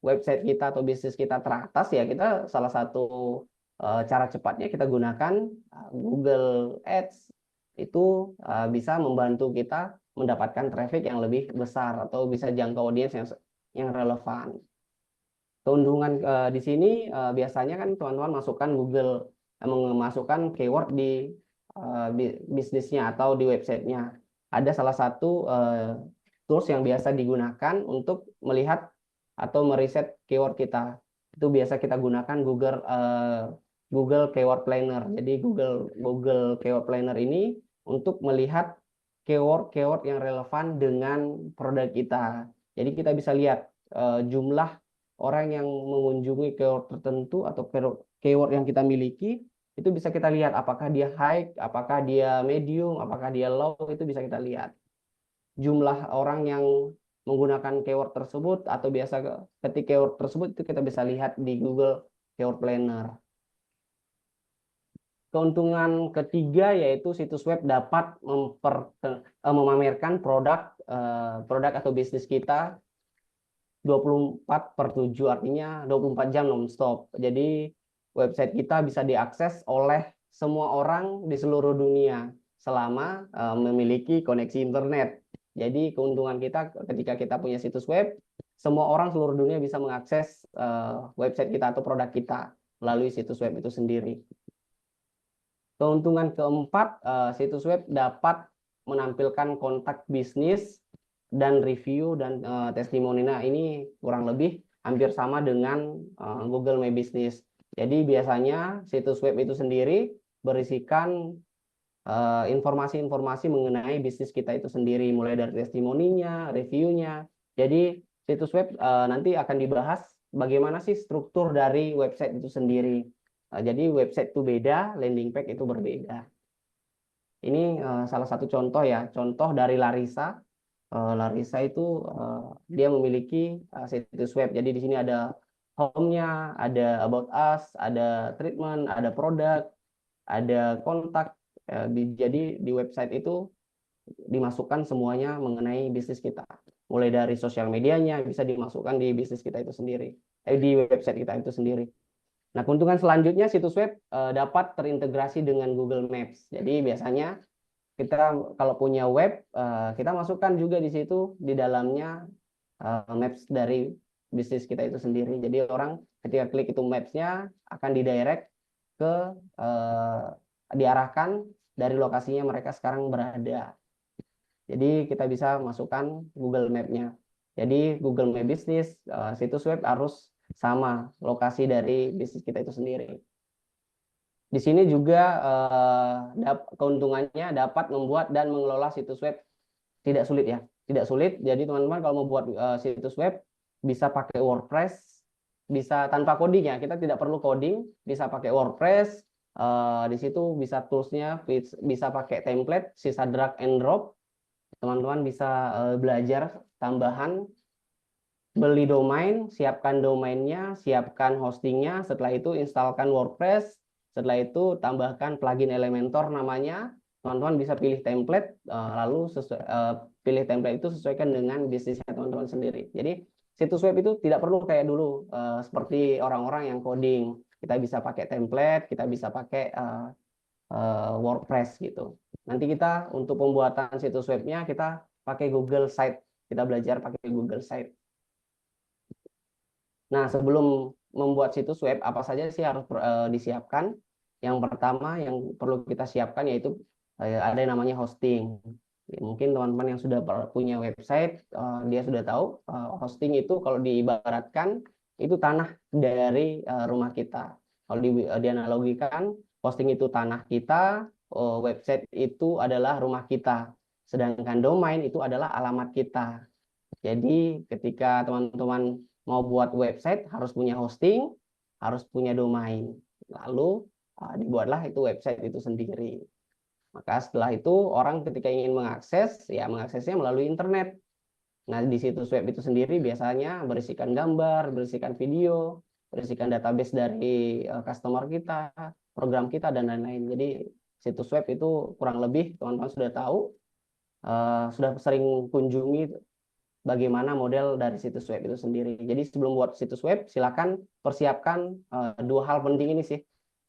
website kita atau bisnis kita teratas ya, kita salah satu cara cepatnya kita gunakan Google Ads. Itu bisa membantu kita mendapatkan traffic yang lebih besar atau bisa jangkau audiens yang relevan. Keuntungan di sini biasanya kan teman-teman memasukkan keyword di bisnisnya atau di websitenya. Ada salah satu tools yang biasa digunakan untuk melihat atau meriset keyword kita. Itu biasa kita gunakan Google Keyword Planner. Jadi Google Keyword Planner ini untuk melihat keyword-keyword yang relevan dengan produk kita. Jadi kita bisa lihat jumlah orang yang mengunjungi keyword tertentu atau keyword yang kita miliki, itu bisa kita lihat apakah dia high, apakah dia medium, apakah dia low, itu bisa kita lihat. Jumlah orang yang menggunakan keyword tersebut atau biasa ketik keyword tersebut itu kita bisa lihat di Google Keyword Planner. Keuntungan ketiga yaitu situs web dapat memamerkan produk atau bisnis kita 24/7, artinya 24 jam non-stop. Jadi website kita bisa diakses oleh semua orang di seluruh dunia selama memiliki koneksi internet. Jadi keuntungan kita ketika kita punya situs web, semua orang seluruh dunia bisa mengakses website kita atau produk kita melalui situs web itu sendiri. Keuntungan keempat, situs web dapat menampilkan kontak bisnis dan review dan testimoni. Nah, ini kurang lebih hampir sama dengan Google My Business. Jadi biasanya situs web itu sendiri berisikan informasi-informasi mengenai bisnis kita itu sendiri, mulai dari testimoninya, reviewnya. Jadi situs web nanti akan dibahas bagaimana sih struktur dari website itu sendiri. Jadi website itu beda, landing page itu berbeda. Ini salah satu contoh ya, contoh dari Larissa. Larissa itu dia memiliki situs web. Jadi di sini ada home-nya, ada about us, ada treatment, ada produk, ada kontak. Jadi di website itu dimasukkan semuanya mengenai bisnis kita. mulai dari sosial medianya bisa dimasukkan di bisnis kita itu sendiri, di website kita itu sendiri. Nah, keuntungan selanjutnya situs web dapat terintegrasi dengan Google Maps. Jadi biasanya kita kalau punya web, kita masukkan juga di situ di dalamnya maps dari bisnis kita itu sendiri. Jadi orang ketika klik itu maps-nya akan didirect ke diarahkan dari lokasinya mereka sekarang berada. Jadi kita bisa masukkan Google Map-nya. Jadi Google Map bisnis, situs web harus sama lokasi dari bisnis kita itu sendiri. Di sini juga keuntungannya dapat membuat dan mengelola situs web tidak sulit ya, tidak sulit. Jadi teman-teman kalau mau buat situs web bisa pakai WordPress, bisa tanpa coding ya. Kita tidak perlu coding, bisa pakai WordPress. Di situ bisa toolsnya, bisa pakai template, sisa drag and drop. Teman-teman bisa belajar tambahan. Beli domain, siapkan domainnya, siapkan hostingnya, setelah itu instalkan WordPress, setelah itu tambahkan plugin Elementor namanya, teman-teman bisa pilih template, lalu pilih template itu sesuaikan dengan bisnisnya teman-teman sendiri. Jadi situs web itu tidak perlu kayak dulu, seperti orang-orang yang coding, kita bisa pakai template, kita bisa pakai WordPress gitu. Nanti kita untuk pembuatan situs webnya kita pakai Google Site, kita belajar pakai Google Site. Nah, sebelum membuat situs web, apa saja sih harus disiapkan? Yang pertama yang perlu kita siapkan yaitu ada yang namanya hosting. Mungkin teman-teman yang sudah punya website, dia sudah tahu hosting itu kalau diibaratkan itu tanah dari rumah kita. Kalau dianalogikan, hosting itu tanah kita, website itu adalah rumah kita. Sedangkan domain itu adalah alamat kita. Jadi ketika teman-teman mau buat website harus punya hosting, harus punya domain. Lalu dibuatlah itu website itu sendiri. Maka setelah itu orang ketika ingin mengakses, ya mengaksesnya melalui internet. Nah, di situs web itu sendiri biasanya berisikan gambar, berisikan video, berisikan database dari customer kita, program kita, dan lain-lain. Jadi situs web itu kurang lebih teman-teman sudah tahu, sudah sering kunjungi bagaimana model dari situs web itu sendiri. Jadi sebelum buat situs web, silakan persiapkan dua hal penting ini sih,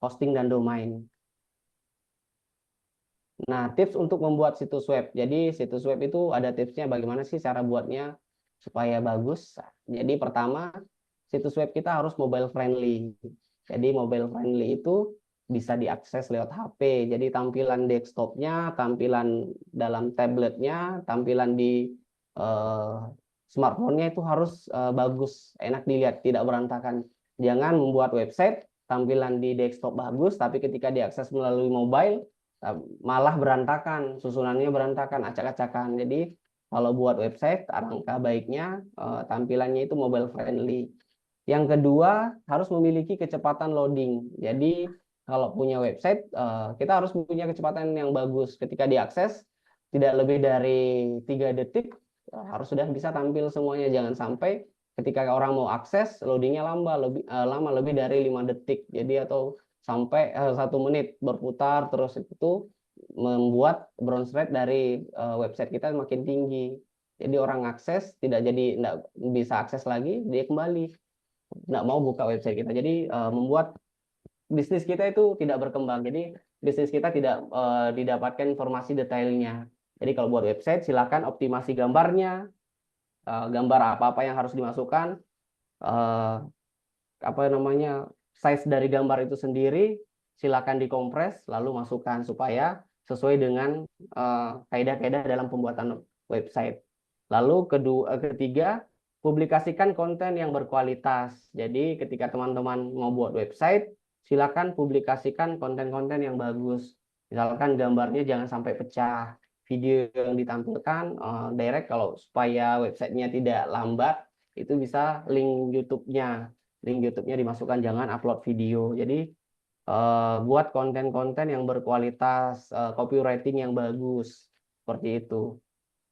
hosting dan domain. Nah, tips untuk membuat situs web. Jadi situs web itu ada tipsnya bagaimana sih cara buatnya supaya bagus. Jadi pertama, situs web kita harus mobile friendly. Jadi mobile friendly itu bisa diakses lewat HP. Jadi tampilan desktopnya, tampilan dalam tabletnya, tampilan di smartphone-nya itu harus bagus, enak dilihat, tidak berantakan. Jangan membuat website tampilan di desktop bagus, tapi ketika diakses melalui mobile malah berantakan, susunannya berantakan, acak-acakan. Jadi kalau buat website, alangkah baiknya tampilannya itu mobile friendly. Yang kedua, harus memiliki kecepatan loading. Jadi kalau punya website, kita harus punya kecepatan yang bagus. Ketika diakses, tidak lebih dari 3 detik, harus sudah bisa tampil semuanya. Jangan sampai ketika orang mau akses, loadingnya lama lebih dari 5 detik. Jadi atau sampai 1 menit berputar, terus itu membuat bounce rate dari website kita makin tinggi. Jadi orang akses, tidak bisa akses lagi, dia kembali. Nggak mau buka website kita. Jadi membuat bisnis kita itu tidak berkembang. Jadi bisnis kita tidak didapatkan informasi detailnya. Jadi kalau buat website silakan optimasi gambarnya, gambar apa-apa yang harus dimasukkan, size dari gambar itu sendiri silakan dikompres lalu masukkan supaya sesuai dengan kaidah-kaidah dalam pembuatan website. Lalu ketiga, publikasikan konten yang berkualitas. Jadi ketika teman-teman mau buat website, silakan publikasikan konten-konten yang bagus. Misalkan gambarnya jangan sampai pecah, video yang ditampilkan direct kalau supaya websitenya tidak lambat, itu bisa link YouTube-nya. Link YouTube-nya dimasukkan, jangan upload video. Jadi buat konten-konten yang berkualitas, copywriting yang bagus, seperti itu.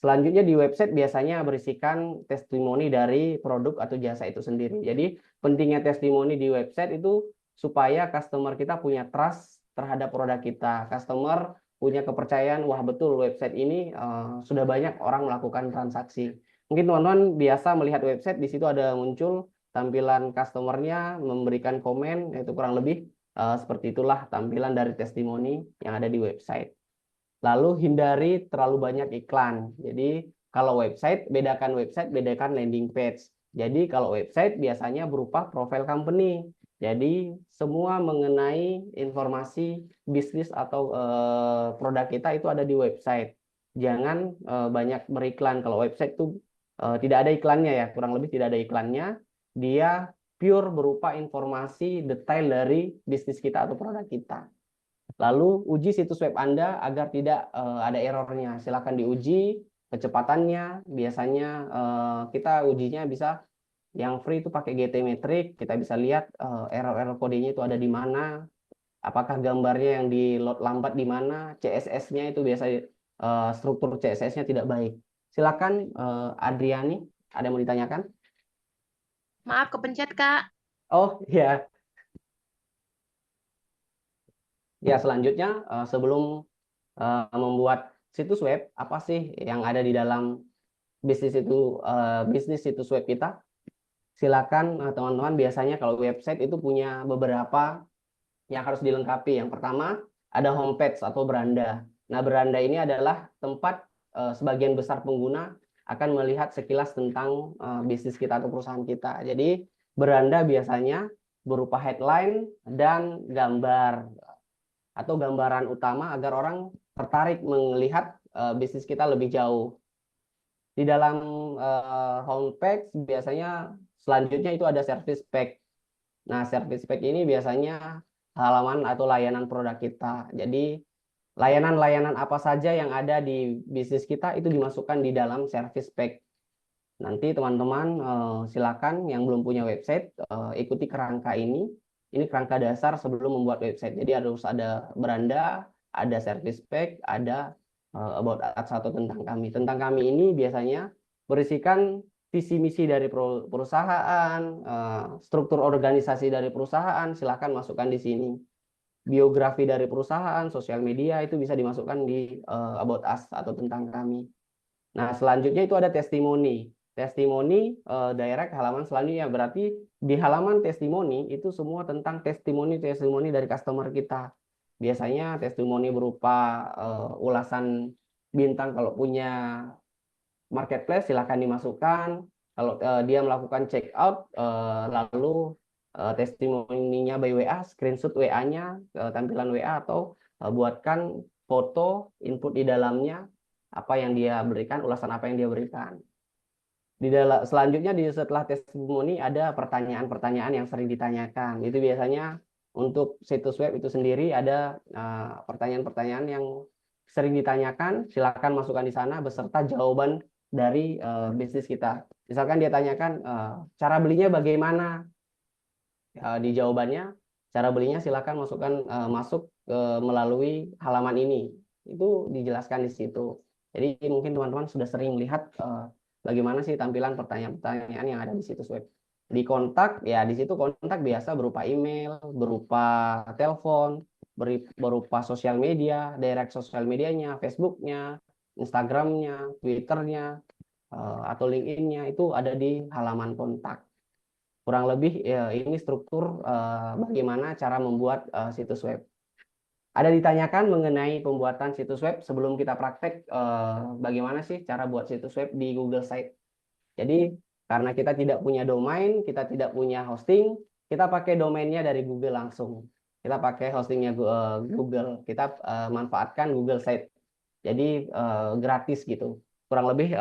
Selanjutnya di website biasanya berisikan testimoni dari produk atau jasa itu sendiri. Jadi pentingnya testimoni di website itu supaya customer kita punya trust terhadap produk kita. Customer punya kepercayaan, wah betul website ini sudah banyak orang melakukan transaksi. Mungkin teman-teman biasa melihat website, di situ ada muncul tampilan customer-nya, memberikan komen, itu kurang lebih seperti itulah tampilan dari testimoni yang ada di website. Lalu hindari terlalu banyak iklan. Jadi kalau website, bedakan landing page. Jadi kalau website biasanya berupa profile company. Jadi semua mengenai informasi bisnis atau produk kita itu ada di website. Jangan banyak beriklan. Kalau website itu tidak ada iklannya ya, kurang lebih tidak ada iklannya. Dia pure berupa informasi detail dari bisnis kita atau produk kita. Lalu uji situs web Anda agar tidak ada errornya. Silakan diuji kecepatannya. Biasanya kita ujinya bisa yang free itu pakai GTmetrix. Kita bisa lihat error-error kodenya itu ada di mana. Apakah gambarnya yang di load lambat di mana. CSS-nya itu biasa struktur CSS-nya tidak baik. Silakan Adriani, ada yang mau ditanyakan? Maaf, kepencet, Kak. Oh ya. Ya, selanjutnya sebelum membuat situs web, apa sih yang ada di dalam bisnis situs web kita? Silakan teman-teman, biasanya kalau website itu punya beberapa yang harus dilengkapi. Yang pertama ada homepage atau beranda. Nah, beranda ini adalah tempat sebagian besar pengguna akan melihat sekilas tentang bisnis kita atau perusahaan kita. Jadi beranda biasanya berupa headline dan gambar atau gambaran utama agar orang tertarik melihat bisnis kita lebih jauh. Di dalam homepage biasanya selanjutnya itu ada service pack. Nah, service pack ini biasanya halaman atau layanan produk kita. Jadi layanan-layanan apa saja yang ada di bisnis kita itu dimasukkan di dalam service pack. Nanti teman-teman silakan yang belum punya website ikuti kerangka ini. Ini kerangka dasar sebelum membuat website. Jadi harus ada beranda, ada service pack, ada about us atau tentang kami. Tentang kami ini biasanya berisikan visi misi dari perusahaan, struktur organisasi dari perusahaan, silakan masukkan di sini. Biografi dari perusahaan, sosial media itu bisa dimasukkan di about us atau tentang kami. Nah, selanjutnya itu ada testimoni. Testimoni direct halaman selanjutnya, berarti di halaman testimoni itu semua tentang testimoni dari customer kita. Biasanya testimoni berupa ulasan bintang kalau punya marketplace silakan dimasukkan. Kalau dia melakukan check out lalu testimoninya by WA, screenshot WA-nya, tampilan WA atau buatkan foto input di dalamnya apa yang dia berikan, ulasan apa yang dia berikan. Selanjutnya setelah testimoni ada pertanyaan-pertanyaan yang sering ditanyakan. Itu biasanya untuk situs web itu sendiri ada pertanyaan-pertanyaan yang sering ditanyakan. Silakan masukkan di sana beserta jawaban dari bisnis kita. Misalkan dia tanyakan cara belinya bagaimana, di jawabannya cara belinya silakan masuk melalui halaman ini. Itu dijelaskan di situ. Jadi mungkin teman-teman sudah sering melihat bagaimana sih tampilan pertanyaan-pertanyaan yang ada di situs web. Di kontak, ya di situ kontak biasa berupa email, berupa telepon, berupa sosial media, direct sosial medianya, Facebooknya, Instagramnya, Twitternya, atau LinkedIn-nya itu ada di halaman kontak. Kurang lebih ya, ini struktur bagaimana cara membuat situs web. Ada ditanyakan mengenai pembuatan situs web sebelum kita praktek bagaimana sih cara buat situs web di Google Site. Jadi karena kita tidak punya domain, kita tidak punya hosting, kita pakai domainnya dari Google langsung. Kita pakai hostingnya Google, kita manfaatkan Google Site. Jadi gratis gitu. Kurang lebih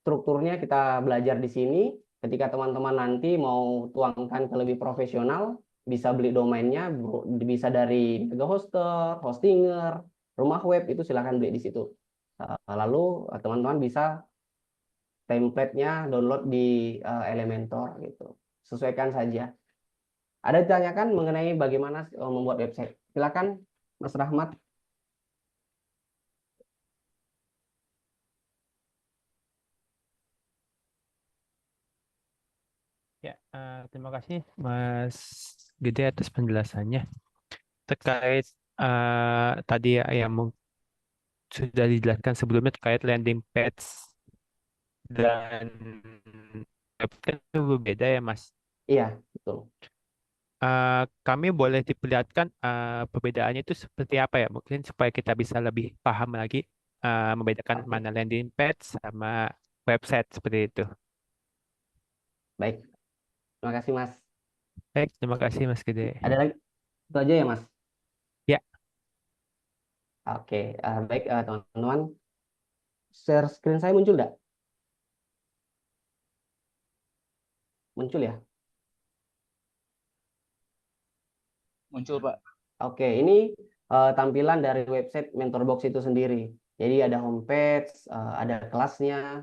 strukturnya kita belajar di sini. Ketika teman-teman nanti mau tuangkan ke lebih profesional, bisa beli domainnya, bisa dari mega hoster, hostinger, rumah web, itu silahkan beli di situ. Lalu teman-teman bisa template-nya download di Elementor gitu. Sesuaikan saja. Ada ditanyakan mengenai bagaimana membuat website? Silakan Mas Rahmat. Ya, terima kasih Mas Gede atas penjelasannya. Terkait tadi yang sudah dijelaskan sebelumnya terkait landing page dan website itu berbeda ya, Mas. Iya, betul. Kami boleh diperlihatkan perbedaannya itu seperti apa ya? Mungkin supaya kita bisa lebih paham lagi membedakan Oke, mana landing page sama website seperti itu. baik. Terima kasih, Mas. Baik, terima kasih Mas Gede. Ada lagi? Itu aja ya, Mas? Ya, Oke, baik teman-teman. Share screen saya muncul nggak? Muncul ya? Muncul, Pak. Oke, ini tampilan dari website Mentorbox itu sendiri. Jadi ada homepage, ada kelasnya.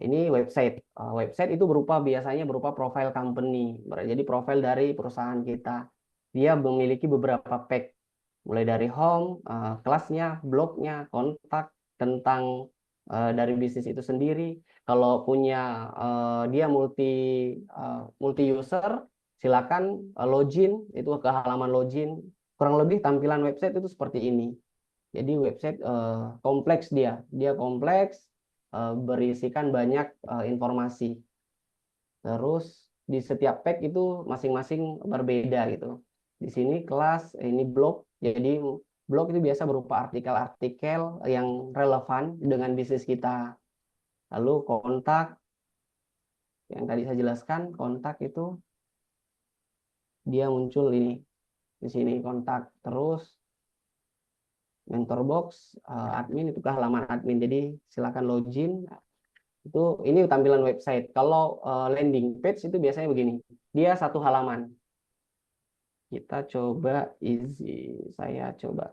Ini website. Website itu biasanya berupa profil company. Jadi profil dari perusahaan kita. Dia memiliki beberapa pack, mulai dari home, kelasnya, blognya, kontak, tentang dari bisnis itu sendiri. Kalau punya dia multi user, silakan login itu ke halaman login. Kurang lebih tampilan website itu seperti ini. Jadi website kompleks dia kompleks, berisikan banyak informasi. Terus di setiap pack itu masing-masing berbeda gitu. Di sini kelas, ini blog. Jadi blog itu biasa berupa artikel-artikel yang relevan dengan bisnis kita. Lalu kontak, yang tadi saya jelaskan, kontak itu dia muncul ini. Di sini kontak. Terus mentor box, admin itu ke halaman admin. Jadi silakan login. Ini tampilan website. Kalau landing page itu biasanya begini. Dia satu halaman. Kita coba saya coba.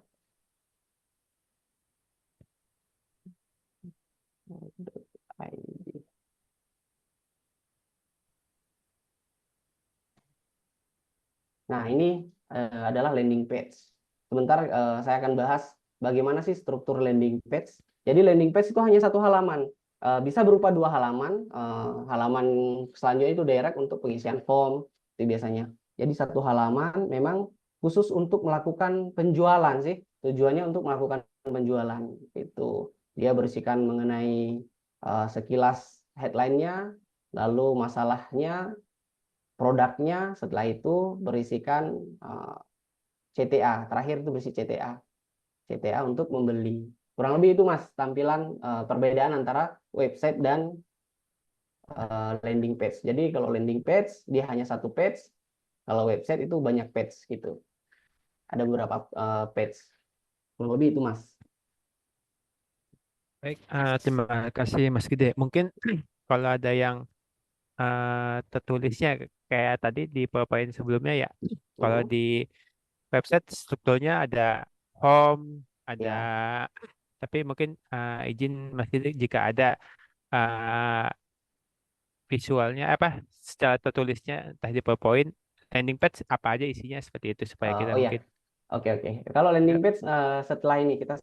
Nah, ini adalah landing page. Sebentar saya akan bahas bagaimana sih struktur landing page. Jadi landing page itu hanya satu halaman. Bisa berupa dua halaman. Halaman selanjutnya itu direct untuk pengisian form itu biasanya. Jadi satu halaman memang khusus untuk melakukan penjualan sih. Tujuannya untuk melakukan penjualan. Itu dia berisikan mengenai sekilas headline-nya, lalu masalahnya, produknya, setelah itu berisikan CTA. Terakhir itu berisi CTA untuk membeli. Kurang lebih itu Mas tampilan perbedaan antara website dan landing page. Jadi kalau landing page dia hanya satu page, kalau website itu banyak page gitu. Ada beberapa page. Kurang lebih itu Mas. baik. Terima kasih Mas Gede. Mungkin kalau ada yang tertulisnya kayak tadi di PowerPoint sebelumnya ya. Kalau di website strukturnya ada home, ada, Ya. tapi mungkin izin Mas Gede jika ada uh, visualnya secara tertulisnya entah di PowerPoint, landing page apa aja isinya seperti itu supaya kita Oh ya, mungkin oke. Kalau landing ya. page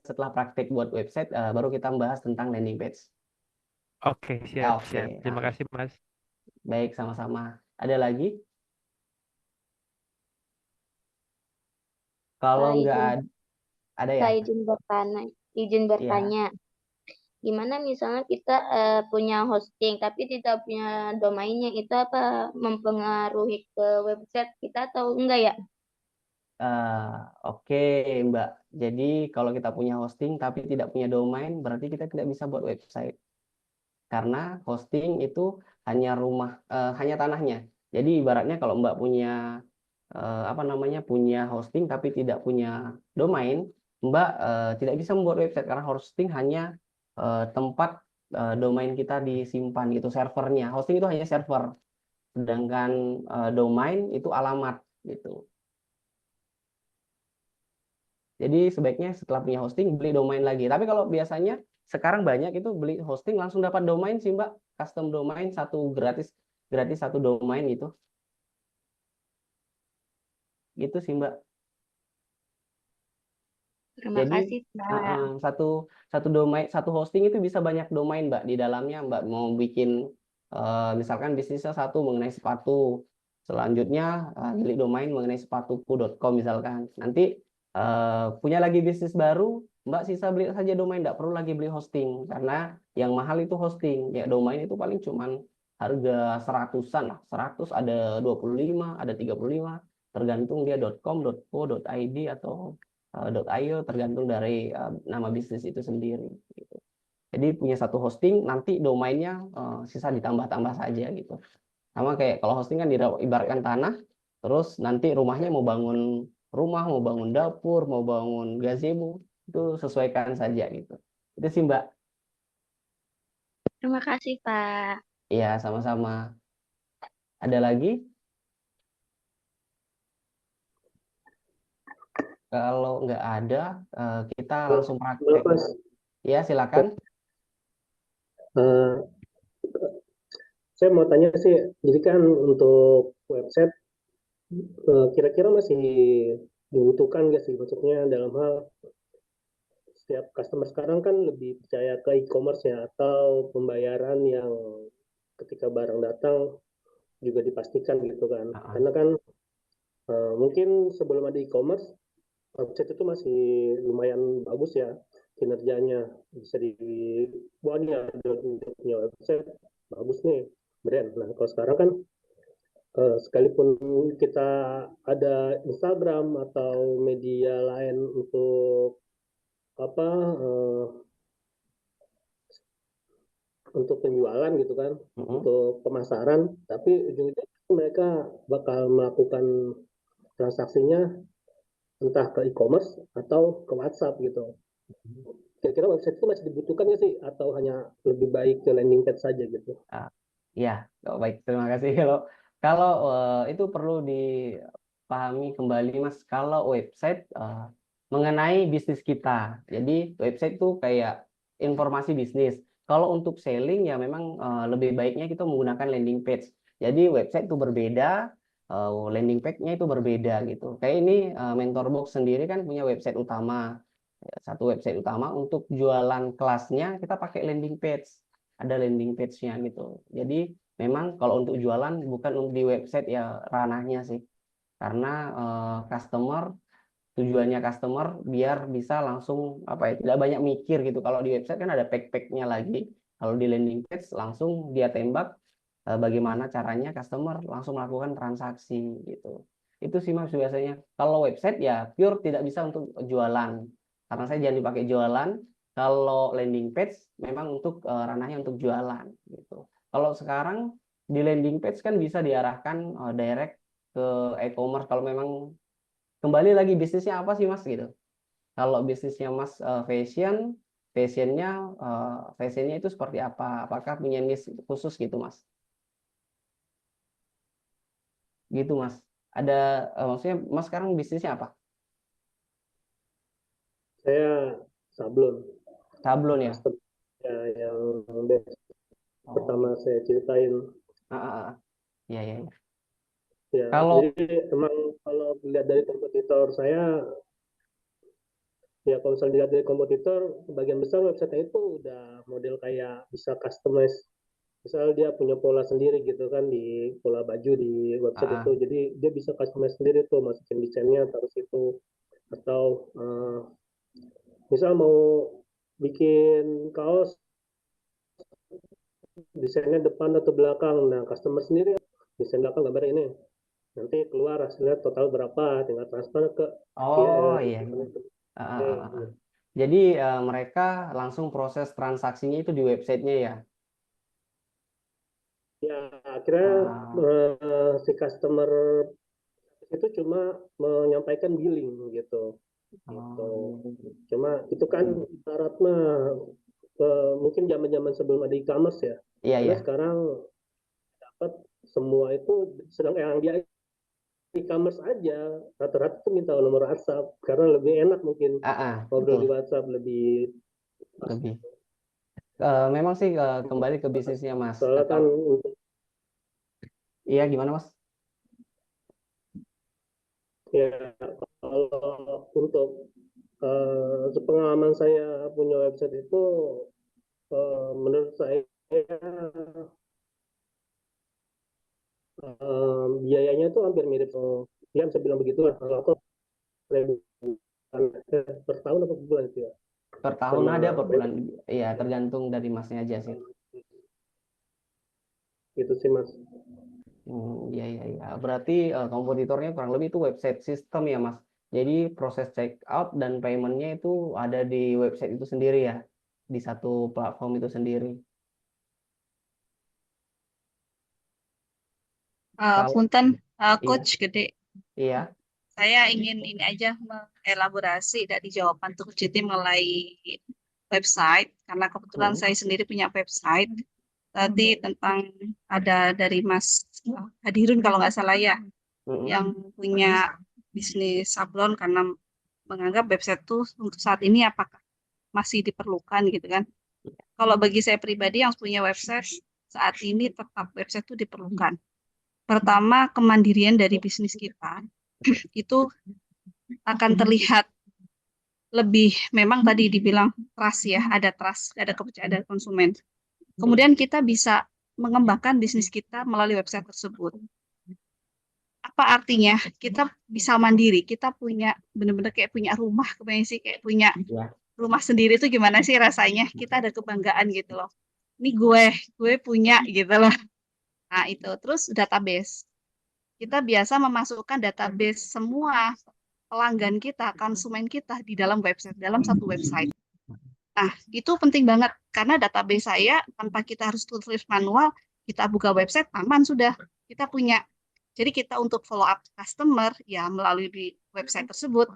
setelah praktik buat website baru kita membahas tentang landing page. Oke, siap, Oke, siap. Terima kasih Mas. baik sama-sama. Ada lagi? Kalau Saya nggak izin, ada ya? saya izin Iya. bertanya. Gimana misalnya kita punya hosting tapi tidak punya domainnya, itu apa mempengaruhi ke website kita atau enggak ya? Oke, Mbak. Jadi kalau kita punya hosting tapi tidak punya domain, berarti kita tidak bisa buat website. Karena hosting itu hanya tanahnya. Jadi ibaratnya kalau Mbak punya punya hosting tapi tidak punya domain, Mbak tidak bisa membuat website karena hosting hanya tempat domain kita disimpan gitu, servernya. Hosting itu hanya server, sedangkan domain itu alamat gitu. Jadi sebaiknya setelah punya hosting beli domain lagi. Tapi kalau biasanya sekarang banyak itu beli hosting langsung dapat domain sih Mbak, custom domain satu gratis satu domain gitu. Gitu sih Mbak. Terima Jadi kasih, Pak. satu domain, satu hosting itu bisa banyak domain Mbak. Di dalamnya Mbak mau bikin misalkan bisnisnya satu mengenai sepatu, selanjutnya beli domain mengenai sepatuku.com misalkan. Nanti punya lagi bisnis baru, Mbak sisa beli saja domain, tidak perlu lagi beli hosting karena yang mahal itu hosting. Ya domain itu paling cuman harga seratusan lah, 100 ada 25, ada 35, tergantung dia .com, .co, .id atau .io tergantung dari nama bisnis itu sendiri gitu. Jadi punya satu hosting, nanti domainnya sisa ditambah-tambah saja gitu. Sama kayak kalau hosting kan ibaratkan tanah, terus nanti rumahnya mau bangun rumah, mau bangun dapur, mau bangun gazebo, itu sesuaikan saja gitu. Itu sih Mbak. Terima kasih, Pak. Iya, sama-sama. Ada lagi? Kalau nggak ada, kita langsung praktek. Mas, Ya, silakan. eh, saya mau tanya sih, jadi kan untuk website kira-kira masih dibutuhkan nggak sih? Maksudnya dalam hal setiap customer sekarang kan lebih percaya ke e-commerce ya, atau pembayaran yang ketika barang datang juga dipastikan gitu kan. Karena kan mungkin sebelum ada e-commerce, website itu masih lumayan bagus ya kinerjanya, bisa wah ini ada punya website bagus nih, brand. Nah kalau sekarang kan sekalipun kita ada Instagram atau media lain untuk apa untuk penjualan gitu kan, untuk pemasaran, tapi ujung-ujungnya mereka bakal melakukan transaksinya entah ke e-commerce atau ke WhatsApp gitu. Kira-kira website itu masih dibutuhkan nggak sih, atau hanya lebih baik ke landing page saja gitu? Ya, baik, terima kasih. Kalau itu perlu dipahami kembali, Mas. Kalau website mengenai bisnis kita, jadi website itu kayak informasi bisnis. Kalau untuk selling ya memang lebih baiknya kita menggunakan landing page. Jadi website itu berbeda, landing page-nya itu berbeda gitu. Kayak ini Mentorbox sendiri kan punya website utama. Satu website utama untuk jualan kelasnya kita pakai landing page, ada landing page-nya gitu. Jadi memang kalau untuk jualan bukan di website ya ranahnya sih, karena tujuannya customer biar bisa langsung apa ya, tidak banyak mikir gitu. Kalau di website kan ada pack-packnya lagi, kalau di landing page langsung dia tembak bagaimana caranya customer langsung melakukan transaksi gitu. Itu sih Mas biasanya. Kalau website ya pure tidak bisa untuk jualan, karena saya jangan dipakai jualan. Kalau landing page memang untuk ranahnya untuk jualan gitu. Kalau sekarang di landing page kan bisa diarahkan direct ke e-commerce kalau memang kembali lagi bisnisnya apa sih Mas gitu. Kalau bisnisnya Mas fashionnya itu seperti apa? Apakah punya niche khusus gitu Mas? Gitu Mas. Ada maksudnya Mas sekarang bisnisnya apa? Saya sablon. Sablon ya. Custom ya, yang pertama saya ceritain. Ya, ya. Ya, Kalau jadi emang kalau dilihat dari kompetitor saya, ya kalau misalnya dilihat dari kompetitor, bagian besar website itu udah model kayak bisa customize. Misal dia punya pola sendiri gitu kan di pola baju di website itu, jadi dia bisa customize sendiri tuh, masukin desainnya taruh situ. Atau misal mau bikin kaos, desainnya depan atau belakang, nah customer sendiri desain belakang gambar ini, nanti keluar hasilnya total berapa, tinggal transfer ke iya. Jadi mereka langsung proses transaksinya itu di websitenya ya. Ya akhirnya si customer itu cuma menyampaikan billing gitu. Cuma itu kan ibarat mah mungkin zaman-zaman sebelum ada e-commerce ya. Karena sekarang dapat semua itu sedang yang dia e-commerce aja rata-rata tuh minta nomor WhatsApp karena lebih enak mungkin ngobrol di WhatsApp lebih. Memang sih kembali ke bisnisnya Mas. Soalnya kan iya gimana Mas? Ya kalau untuk sepengalaman saya punya website itu menurut saya biayanya itu hampir mirip, ya bisa bilang begitu lah, kalau ribu per tahun atau per bulan itu ya. Per tahun ada, sama per bulan. Iya, tergantung dari masnya aja sih. itu sih Mas. Iya, iya, iya. Berarti kompetitornya kurang lebih itu website system ya, Mas. Jadi proses check out dan paymentnya itu ada di website itu sendiri ya, di satu platform itu sendiri. Kalau Punten, iya, Coach Gede. iya, Saya ingin ini aja mengelaborasi dari jawaban tuh Coach mengenai website, karena kebetulan mm, saya sendiri punya website. Tadi tentang ada dari Mas Hadirun kalau nggak salah ya, mm, yang punya bisnis sablon karena menganggap website tuh untuk saat ini apakah masih diperlukan gitu kan. Kalau bagi saya pribadi yang punya website saat ini tetap website itu diperlukan. Pertama, kemandirian dari bisnis kita itu akan terlihat lebih, memang tadi dibilang trust ya, ada trust, ada kepercayaan dari konsumen. Kemudian kita bisa mengembangkan bisnis kita melalui website tersebut. Apa artinya? Kita bisa mandiri, kita punya benar-benar kayak punya rumah, kebayang sih kayak punya ya, rumah sendiri itu gimana sih rasanya? Kita ada kebanggaan gitu loh. Ini gue punya gitu loh. Nah, itu. Terus database. Kita biasa memasukkan database semua pelanggan kita, konsumen kita di dalam website, dalam satu website. Nah, itu penting banget karena database saya tanpa kita harus tulis manual, kita buka website aman sudah. Kita punya. Jadi kita untuk follow up customer ya melalui di website tersebut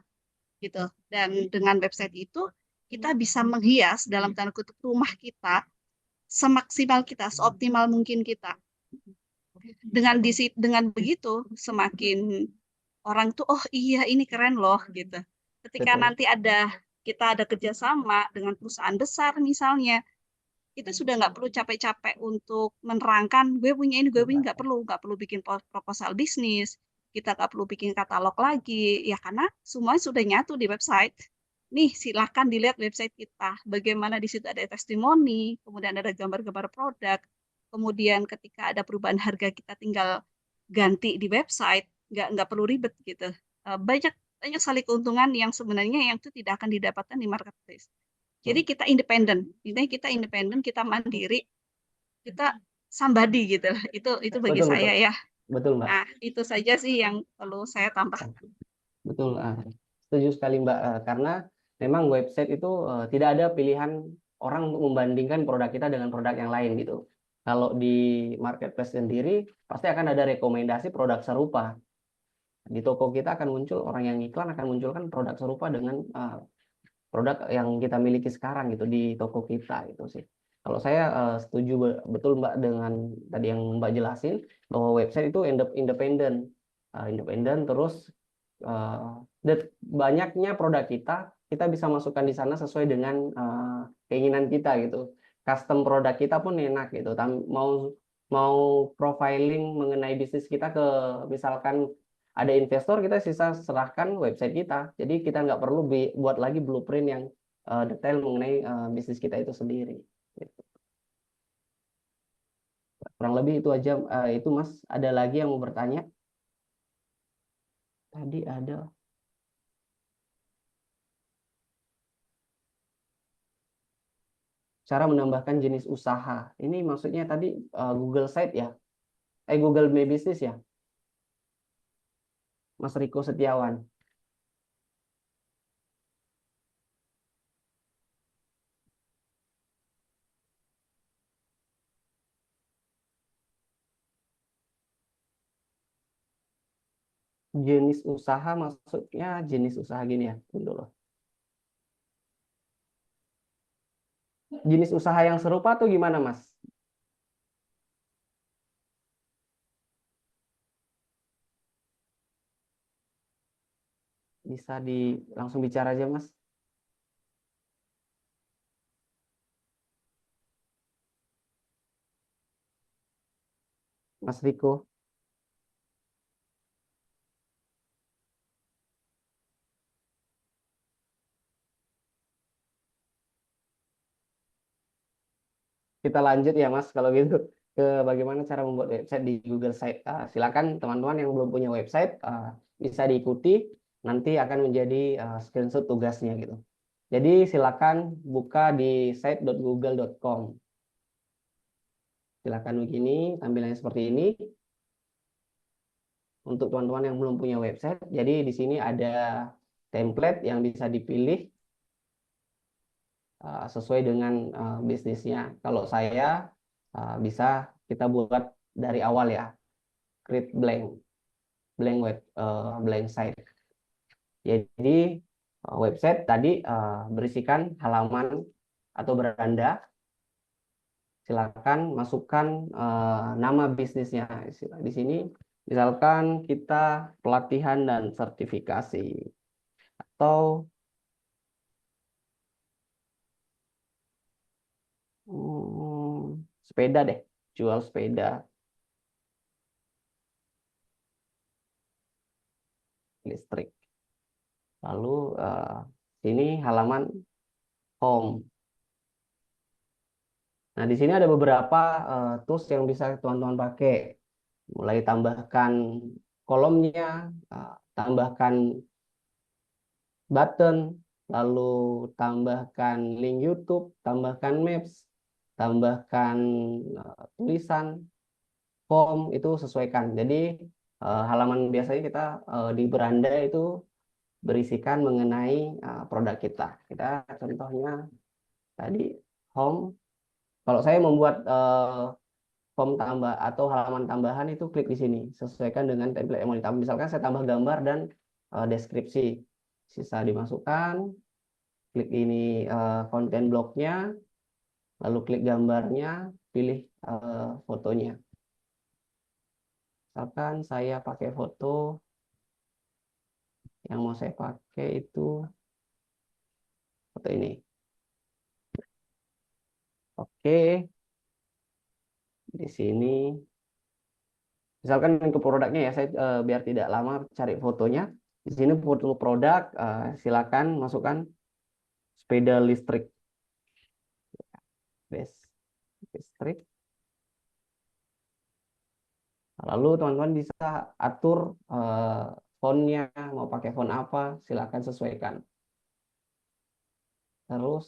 gitu. Dan dengan website itu kita bisa menghias dalam tanda kutip rumah kita semaksimal kita, seoptimal mungkin kita. Dengan begitu semakin orang tuh oh iya ini keren loh gitu. Ketika betul. nanti kita ada kerjasama dengan perusahaan besar misalnya, kita sudah nggak perlu capek-capek untuk menerangkan gue punya ini, gue punya nggak perlu bikin proposal bisnis, kita nggak perlu bikin katalog lagi ya karena semuanya sudah nyatu di website. Nih silakan dilihat website kita, bagaimana di situ ada testimoni, kemudian ada gambar-gambar produk, kemudian ketika ada perubahan harga kita tinggal ganti di website, nggak perlu ribet gitu. Banyak banyak sekali keuntungan yang sebenarnya yang itu tidak akan didapatkan di marketplace. Jadi kita independen, intinya kita independen, kita mandiri, kita somebody gitu. Itu bagi Betul, betul. saya ya. Betul, Mbak. Nah, itu saja sih yang perlu saya tambahkan. Betul. Setuju sekali, Mbak. Karena memang website itu tidak ada pilihan orang untuk membandingkan produk kita dengan produk yang lain gitu. Kalau di marketplace sendiri pasti akan ada rekomendasi produk serupa. Di toko kita akan muncul orang yang iklan akan munculkan produk serupa dengan produk yang kita miliki sekarang gitu di toko kita itu sih. Kalau saya setuju betul Mbak dengan tadi yang Mbak jelasin bahwa website itu independen, independen terus banyaknya produk kita bisa masukkan di sana sesuai dengan keinginan kita gitu. Custom produk kita pun enak gitu. Mau profiling mengenai bisnis kita ke misalkan ada investor kita sisa serahkan website kita. Jadi kita nggak perlu buat lagi blueprint yang detail mengenai bisnis kita itu sendiri. Gitu. Kurang lebih itu aja. Itu Mas, ada lagi yang mau bertanya? Tadi ada. Cara menambahkan jenis usaha. Ini maksudnya tadi Google Site ya? Google My Business ya? Mas Riko Setiawan. Jenis usaha maksudnya jenis usaha gini ya? Tunggu loh. Jenis usaha yang serupa tuh gimana Mas? Bisa langsung bicara aja Mas. Mas Riko. Kita lanjut ya Mas kalau gitu ke bagaimana cara membuat website di Google Site. Silakan teman-teman yang belum punya website bisa diikuti, nanti akan menjadi screenshot tugasnya gitu. Jadi silakan buka di site.google.com. Silakan begini, tampilannya seperti ini. Untuk teman-teman yang belum punya website, jadi di sini ada template yang bisa dipilih sesuai dengan bisnisnya. Kalau saya bisa kita buat dari awal ya, create blank site. Jadi website tadi berisikan halaman atau beranda. Silakan masukkan nama bisnisnya di sini. Misalkan kita pelatihan dan sertifikasi atau sepeda deh, jual sepeda. Listrik. Lalu sini halaman home. Nah, di sini ada beberapa tools yang bisa teman-teman pakai. Mulai tambahkan kolomnya, tambahkan button, lalu tambahkan link YouTube, tambahkan maps, tambahkan tulisan, form, itu sesuaikan. Jadi halaman biasanya kita di beranda itu berisikan mengenai produk kita. Kita contohnya tadi home. Kalau saya membuat form tambah atau halaman tambahan itu klik di sini, sesuaikan dengan template yang mau ditambah. Misalkan saya tambah gambar dan deskripsi, sisa dimasukkan, klik ini konten bloknya, lalu klik gambarnya, pilih fotonya. Misalkan saya pakai foto yang mau saya pakai itu foto ini. Oke, di sini misalkan ke produknya ya, saya biar tidak lama cari fotonya. Di sini foto produk, silakan masukkan sepeda listrik. Listrik. Lalu teman-teman bisa atur fontnya, mau pakai font apa, silakan sesuaikan. Terus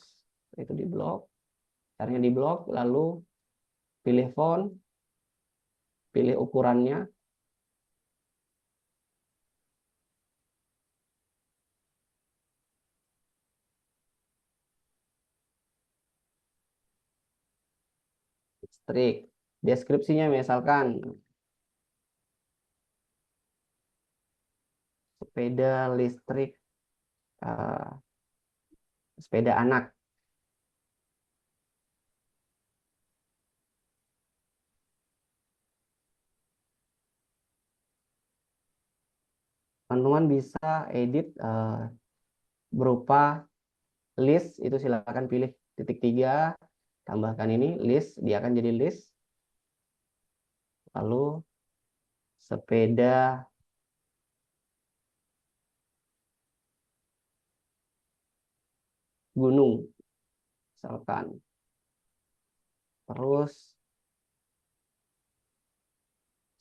itu di blok, caranya di blok, lalu pilih font, pilih ukurannya. Listrik. Deskripsinya misalkan sepeda listrik, sepeda anak. Teman-teman bisa edit berupa list, itu silakan pilih -3, tambahkan ini list, dia akan jadi list. Lalu sepeda gunung, misalkan. Terus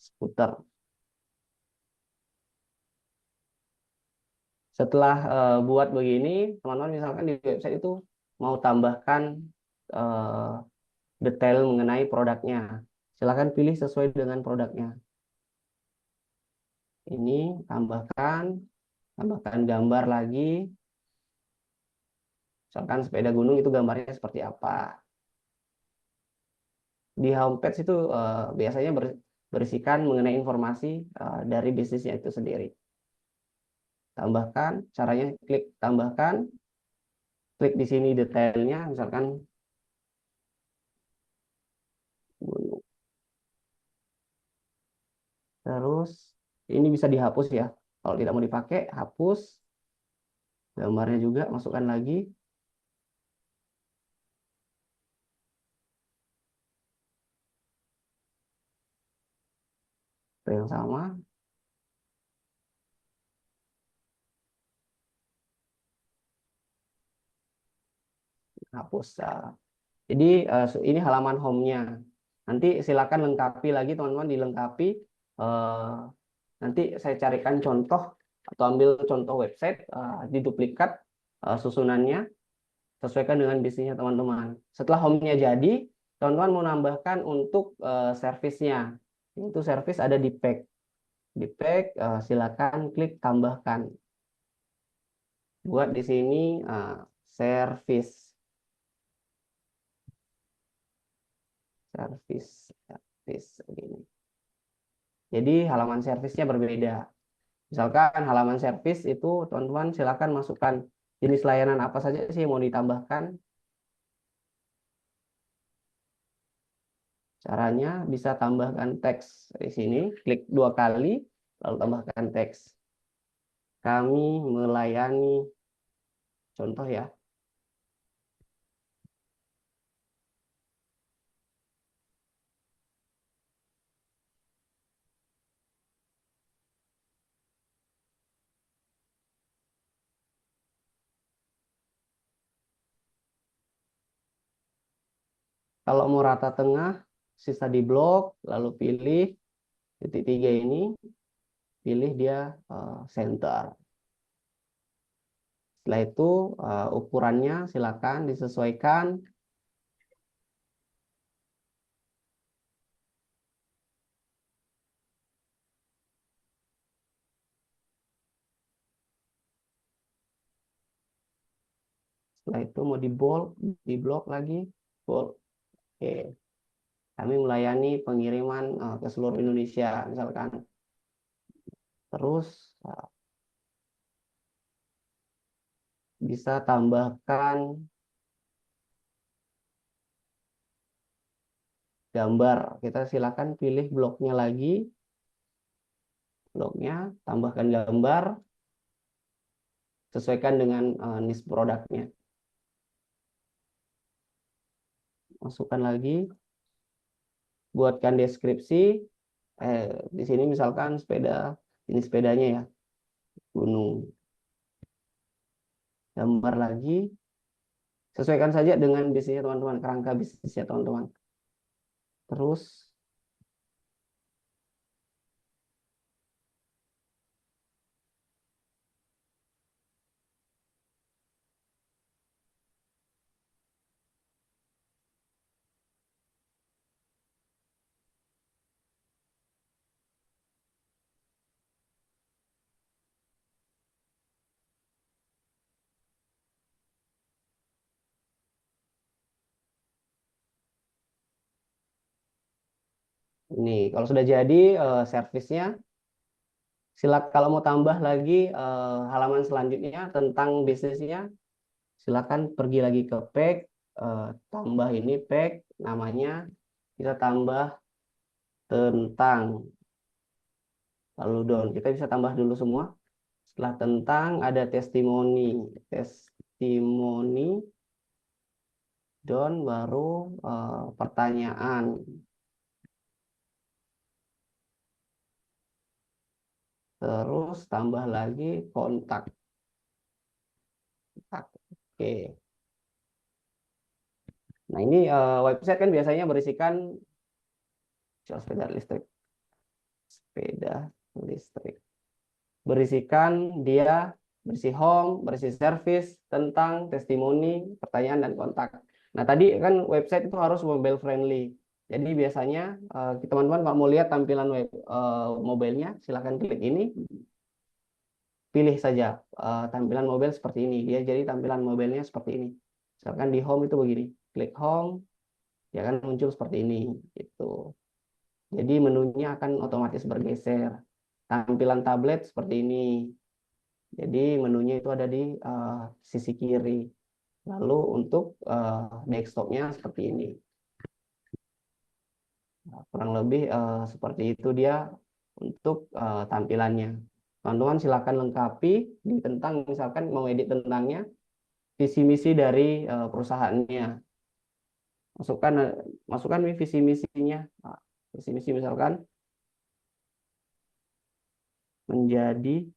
skuter. Setelah buat begini, teman-teman misalkan di website itu mau tambahkan detail mengenai produknya. Silakan pilih sesuai dengan produknya. Ini tambahkan gambar lagi. Misalkan sepeda gunung itu gambarnya seperti apa. Di homepage itu biasanya berisikan mengenai informasi dari bisnisnya itu sendiri. Tambahkan, caranya klik tambahkan, klik di sini detailnya, misalkan gunung. Terus ini bisa dihapus ya. Kalau tidak mau dipakai, hapus. Gambarnya juga masukkan lagi. Yang sama. Hapus. Jadi ini halaman home-nya. Nanti silakan lengkapi lagi teman-teman, dilengkapi. Nanti saya carikan contoh atau ambil contoh website, diduplikat susunannya. sesuaikan dengan bisnisnya teman-teman. Setelah home-nya jadi, teman-teman mau nambahkan untuk servisnya. Itu servis ada di pack. Di pack, silakan klik tambahkan. Buat di sini servis. Servis begini. Jadi halaman servisnya berbeda. Misalkan halaman servis itu teman-teman silakan masukkan jenis layanan apa saja sih yang mau ditambahkan. Caranya bisa tambahkan teks di sini, klik 2 kali, lalu tambahkan teks. Kami melayani, contoh ya. Kalau mau rata tengah, sisa di blok, lalu pilih titik 3 ini, pilih dia center. Setelah itu ukurannya silakan disesuaikan. Setelah itu mau di blok lagi, bold. Oke. Kami melayani pengiriman ke seluruh Indonesia, misalkan. Terus bisa tambahkan gambar. Kita silakan pilih bloknya lagi. Bloknya, tambahkan gambar. Sesuaikan dengan niche produknya. Masukkan lagi. Buatkan deskripsi. Di sini misalkan sepeda, ini sepedanya ya, gunung. Gambar lagi. Sesuaikan saja dengan bisnisnya teman-teman, kerangka bisnisnya teman-teman. Terus ini kalau sudah jadi servisnya, kalau mau tambah lagi halaman selanjutnya tentang bisnisnya, silakan pergi lagi ke pack, tambah ini pack, namanya kita tambah tentang, lalu down. Kita bisa tambah dulu semua. Setelah tentang ada testimoni, down baru pertanyaan. Terus tambah lagi kontak. Oke. Nah ini website kan biasanya berisikan sepeda listrik. Sepeda listrik. Berisikan dia, berisi home, berisi service, tentang testimoni, pertanyaan, dan kontak. Nah tadi kan website itu harus mobile friendly. Jadi biasanya teman-teman kalau mau lihat tampilan mobilenya, silahkan klik ini. Pilih saja tampilan mobil seperti ini. Dia jadi tampilan mobilnya seperti ini. Misalkan di home itu begini. Klik home, ya kan muncul seperti ini. Gitu. Jadi menunya akan otomatis bergeser. Tampilan tablet seperti ini. Jadi menunya itu ada di sisi kiri. Lalu untuk desktopnya seperti ini. Kurang lebih seperti itu dia untuk tampilannya. Teman-teman silakan lengkapi di tentang, misalkan mau edit tentangnya, visi misi dari perusahaannya. Masukkan visi misinya. Visi misi misalkan menjadi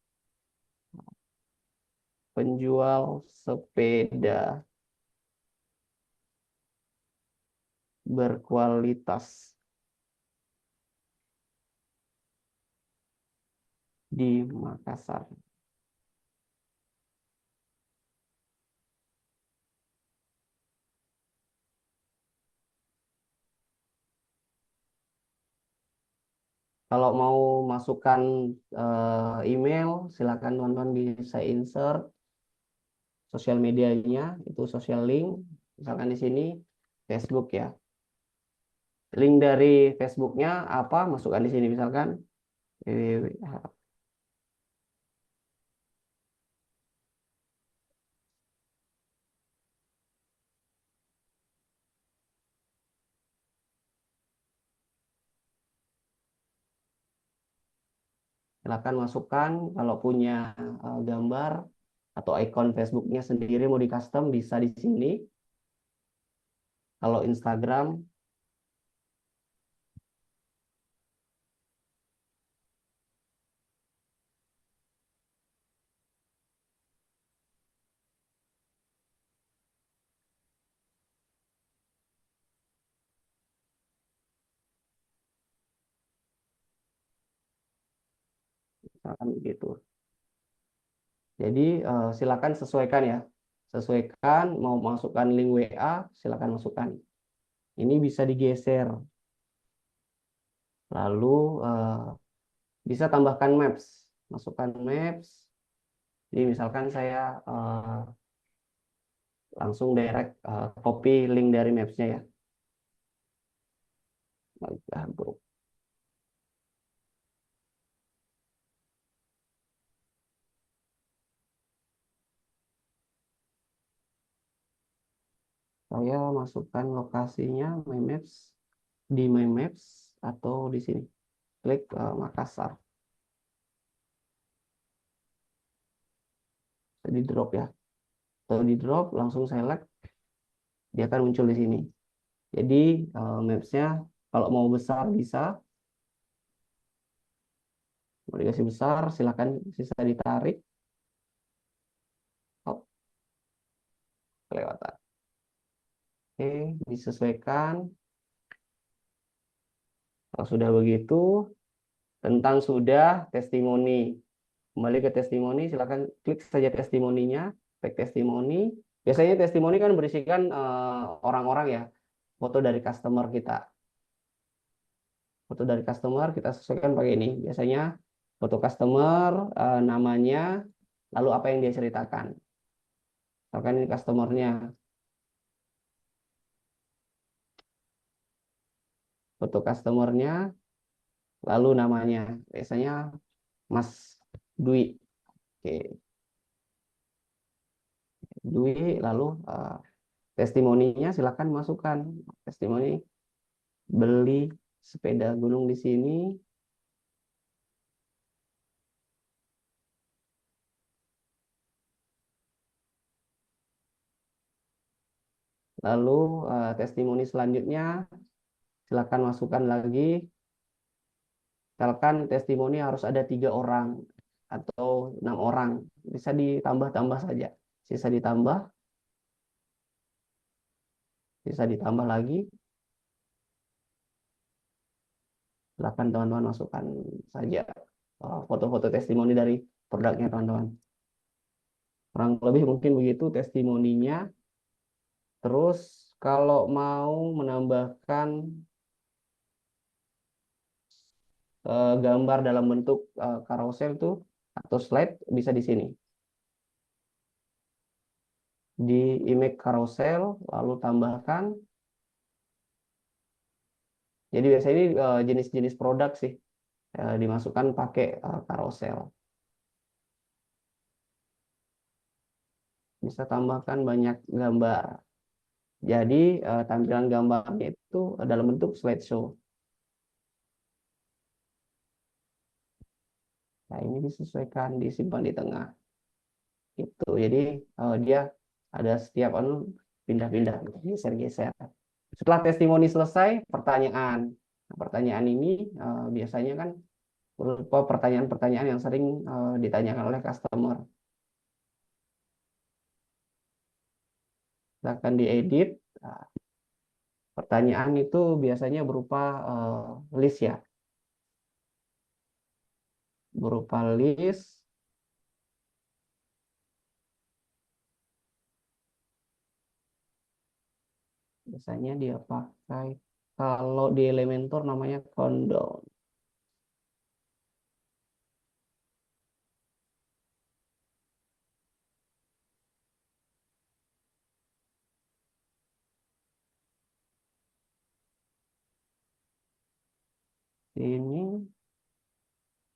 penjual sepeda berkualitas di Makassar. Kalau mau masukkan email, silakan teman-teman bisa insert sosial medianya, itu social link. Misalkan di sini Facebook ya. Link dari Facebooknya apa? Masukkan di sini misalkan www. Silakan masukkan kalau punya gambar atau ikon Facebooknya sendiri mau di custom bisa di sini. Kalau Instagram misalkan begitu. Jadi silakan sesuaikan ya. Sesuaikan mau masukkan link WA, silakan masukkan. Ini bisa digeser. Lalu bisa tambahkan maps. Masukkan maps. Jadi misalkan saya langsung direct copy link dari maps-nya ya. Baiklah, grup. Saya masukkan lokasinya My Maps di My Maps atau di sini. Klik Makassar. Di drop ya. Atau di drop langsung select, dia akan muncul di sini. Jadi maps-nya kalau mau besar bisa, mau dikasih besar silakan sisa ditarik. Hop, kelewatan. Oke, disesuaikan. Kalau sudah begitu, tentang sudah testimoni. Kembali ke testimoni, silakan klik saja testimoninya, tag testimoni. Biasanya testimoni kan berisikan orang-orang ya, foto dari customer kita. Foto dari customer kita sesuaikan pakai ini. Biasanya foto customer, namanya, lalu apa yang dia ceritakan. Misalkan ini customernya. Foto customernya, lalu namanya. Biasanya Mas Dwi. Oke, Dwi, lalu testimoninya silakan masukkan. Testimoni beli sepeda gunung di sini. Lalu testimoni selanjutnya silakan masukkan lagi. Misalkan testimoni harus ada 3 orang atau 6 orang, bisa ditambah-tambah saja. Sisa ditambah lagi. Silakan teman-teman masukkan saja foto-foto testimoni dari produknya teman-teman. Kurang lebih mungkin begitu testimoninya. Terus kalau mau menambahkan gambar dalam bentuk carousel tuh atau slide bisa di sini. Di image carousel lalu tambahkan. Jadi biasanya ini jenis-jenis produk sih dimasukkan pakai carousel. Bisa tambahkan banyak gambar. Jadi tampilan gambarnya itu dalam bentuk slideshow. Nah, ini disesuaikan, disimpan di tengah. Itu. Jadi dia ada setiap pindah-pindah, geser-geser. Setelah testimoni selesai, pertanyaan. Nah, pertanyaan ini biasanya kan berupa pertanyaan-pertanyaan yang sering ditanyakan oleh customer. Akan diedit. Nah, pertanyaan itu biasanya berupa list ya. Berupa list. Biasanya dia pakai, kalau di Elementor namanya countdown. Ini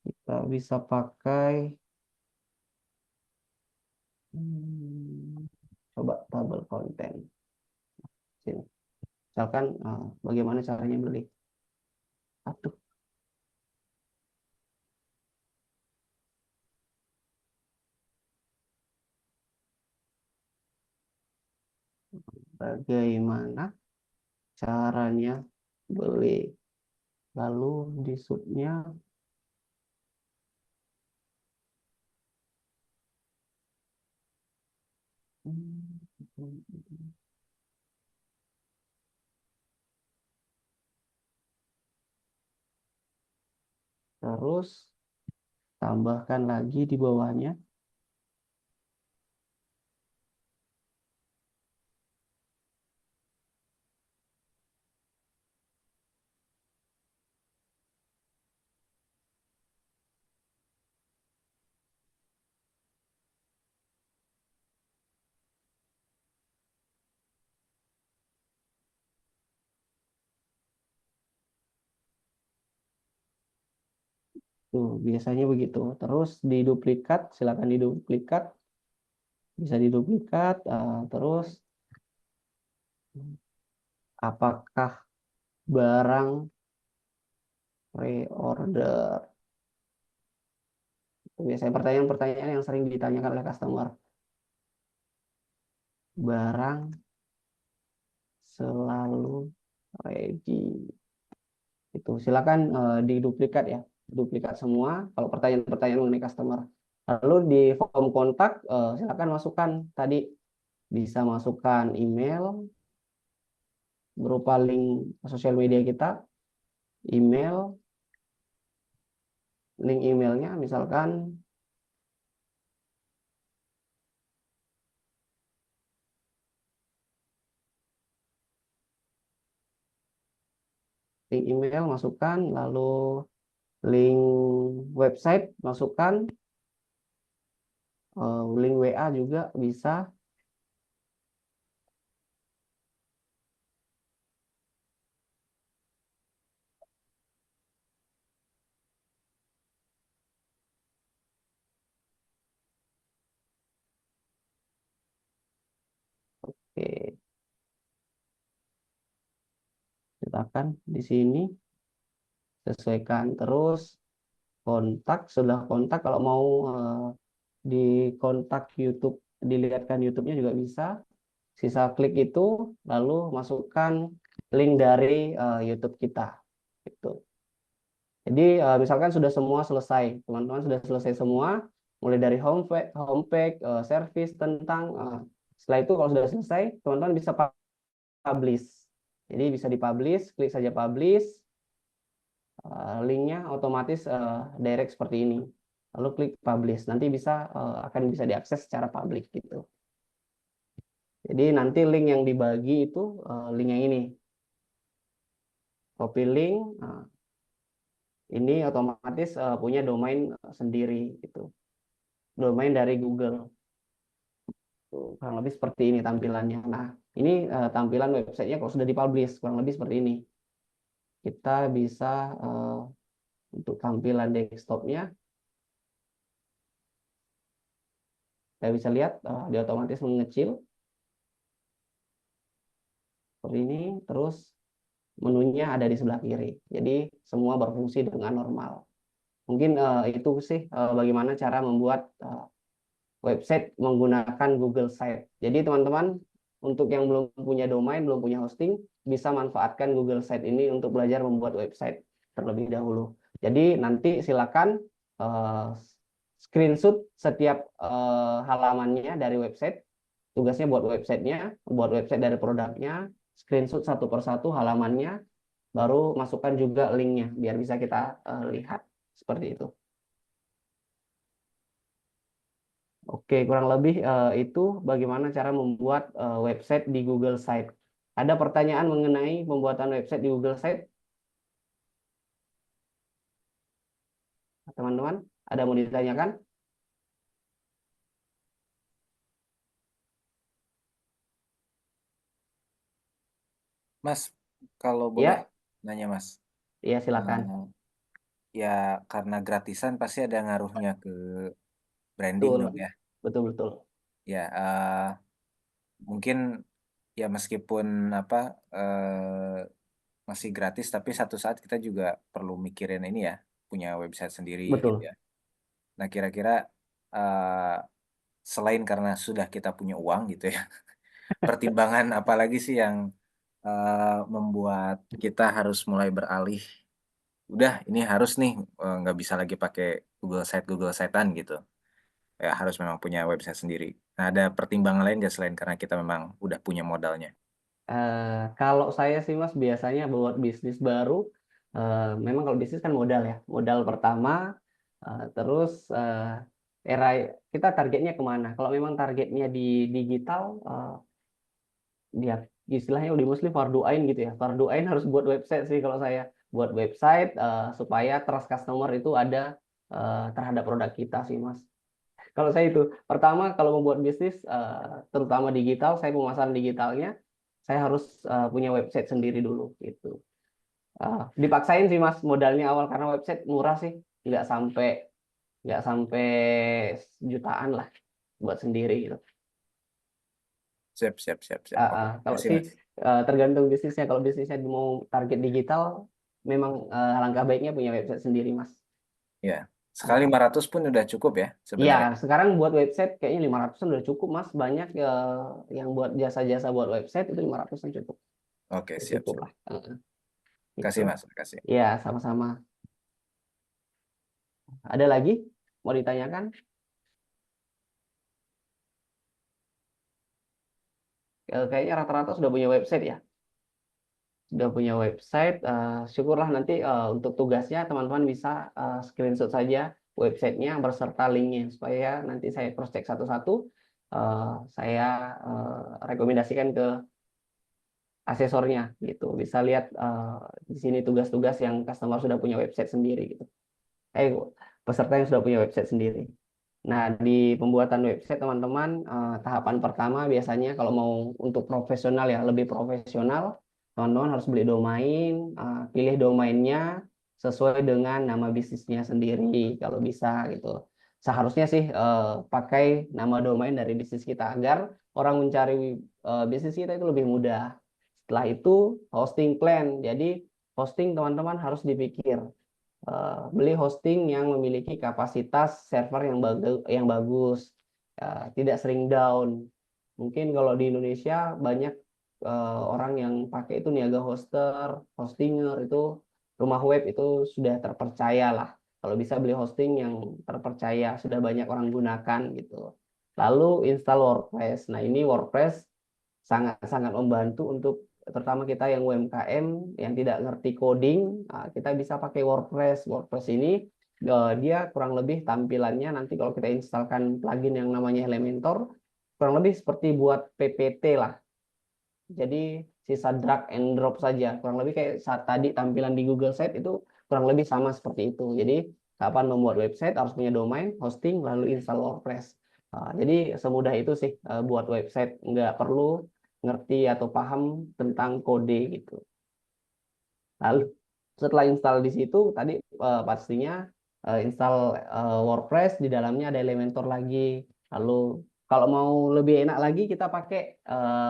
kita bisa pakai coba tabel konten. Sini. Misalkan bagaimana caranya beli. Aduh. Bagaimana caranya beli. Lalu di subnya terus tambahkan lagi di bawahnya. Tuh, biasanya begitu. Terus diduplikat, silakan diduplikat. Bisa diduplikat, terus apakah barang pre-order? Biasanya pertanyaan-pertanyaan yang sering ditanyakan oleh customer. Barang selalu ready. Itu silakan diduplikat ya, duplikat semua kalau pertanyaan-pertanyaan mengenai customer. Lalu di form kontak silakan masukkan tadi, bisa masukkan email berupa link sosial media kita, email, link emailnya misalkan link email masukkan, lalu link website masukkan, link WA juga bisa. Oke, silakan di sini sesuaikan. Terus kontak, sudah kontak, kalau mau di kontak YouTube, dilihatkan YouTube-nya juga bisa. Sisa klik itu, lalu masukkan link dari YouTube kita. Gitu. Jadi misalkan sudah semua selesai, teman-teman sudah selesai semua, mulai dari homepage, service tentang, setelah itu kalau sudah selesai, teman-teman bisa publish. Jadi bisa dipublish, klik saja publish, linknya otomatis direct seperti ini. Lalu klik publish, nanti akan bisa diakses secara publik gitu. Jadi nanti link yang dibagi itu link yang ini. Copy link, ini otomatis punya domain sendiri gitu. Domain dari Google. Tuh, kurang lebih seperti ini tampilannya. Nah, ini tampilan websitenya kalau sudah dipublish, kurang lebih seperti ini. Kita bisa untuk tampilan desktopnya, kita bisa lihat dia otomatis mengecil seperti ini. Terus menunya ada di sebelah kiri. Jadi semua berfungsi dengan normal. Mungkin itu sih bagaimana cara membuat website menggunakan Google Site. Jadi teman-teman, untuk yang belum punya domain, belum punya hosting, bisa manfaatkan Google Site ini untuk belajar membuat website terlebih dahulu. Jadi nanti silakan screenshot setiap halamannya dari website. Tugasnya buat websitenya, buat website dari produknya, screenshot satu persatu halamannya, baru masukkan juga linknya biar bisa kita lihat seperti itu. Oke, kurang lebih itu bagaimana cara membuat website di Google Site. Ada pertanyaan mengenai pembuatan website di Google Site? Teman-teman, ada mau ditanyakan? Mas, kalau boleh Ya, nanya Mas. ya silakan. ya karena gratisan pasti ada ngaruhnya ke branding Betul, dong ya. betul. Ya, mungkin ya meskipun apa masih gratis, tapi satu saat kita juga perlu mikirin ini ya, punya website sendiri gitu Betul. ya. Nah, kira-kira selain karena sudah kita punya uang gitu ya, pertimbangan apa lagi sih yang membuat kita harus mulai beralih? Udah, ini harus nih nggak bisa lagi pakai Google Site-an gitu. Ya harus memang punya website sendiri. Nah, ada pertimbangan lain nggak selain karena kita memang udah punya modalnya? Kalau saya sih Mas biasanya buat bisnis baru, memang kalau bisnis kan modal ya, modal pertama, terus era kita targetnya kemana? Kalau memang targetnya di digital, dia istilahnya di Muslim fardu ain gitu ya, fardu ain harus buat website sih kalau saya buat website supaya trust customer itu ada terhadap produk kita sih Mas. Kalau saya itu, pertama kalau membuat bisnis, terutama digital, saya pemasaran digitalnya, saya harus punya website sendiri dulu gitu. Dipaksain sih Mas modalnya awal karena website murah sih, nggak sampai nggak sampai jutaan lah buat sendiri gitu. Siap. Oke, Kalau kasih sih Mas. tergantung bisnisnya. Kalau bisnisnya mau target digital, memang langkah baiknya punya website sendiri Mas. Ya, sekali 500 pun udah cukup ya Iya, sebenarnya. sekarang buat website kayaknya 500-an udah cukup, Mas. Banyak yang buat jasa-jasa buat website itu 500-an cukup. Oke, Udah siap. cukup lah. Gitu. Kasih Mas, kasih. Iya, sama-sama. Ada lagi mau ditanyakan? Kayaknya rata-rata sudah punya website ya. Sudah punya website. Syukurlah nanti untuk tugasnya teman-teman bisa screenshot saja websitenya berserta linknya supaya nanti saya cross check satu-satu. Saya rekomendasikan ke asesornya gitu. Bisa lihat di sini tugas-tugas yang customer sudah punya website sendiri gitu. Peserta yang sudah punya website sendiri. Nah, di pembuatan website teman-teman tahapan pertama biasanya kalau mau untuk profesional ya, lebih profesional, teman-teman harus beli domain, pilih domainnya sesuai dengan nama bisnisnya sendiri kalau bisa gitu. Seharusnya sih pakai nama domain dari bisnis kita agar orang mencari bisnis kita itu lebih mudah. Setelah itu hosting plan. Jadi hosting teman-teman harus dipikir beli hosting yang memiliki kapasitas server yang bagus, tidak sering down. Mungkin kalau di Indonesia banyak orang yang pakai itu niaga hoster, hostinger itu rumah web itu sudah terpercaya lah. Kalau bisa beli hosting yang terpercaya, sudah banyak orang gunakan gitu. Lalu install WordPress. Nah, ini WordPress sangat-sangat membantu untuk terutama kita yang UMKM yang tidak ngerti coding, kita bisa pakai WordPress. WordPress ini dia kurang lebih tampilannya nanti kalau kita instalkan plugin yang namanya Elementor, kurang lebih seperti buat PPT lah. Jadi sisa drag and drop saja. Kurang lebih kayak saat tadi tampilan di Google Site itu kurang lebih sama seperti itu. Jadi kapan membuat website harus punya domain, hosting, lalu install WordPress. Jadi semudah itu sih buat website. Nggak perlu ngerti atau paham tentang kode gitu. Lalu setelah install di situ tadi pastinya install WordPress, di dalamnya ada Elementor lagi. Lalu kalau mau lebih enak lagi kita pakai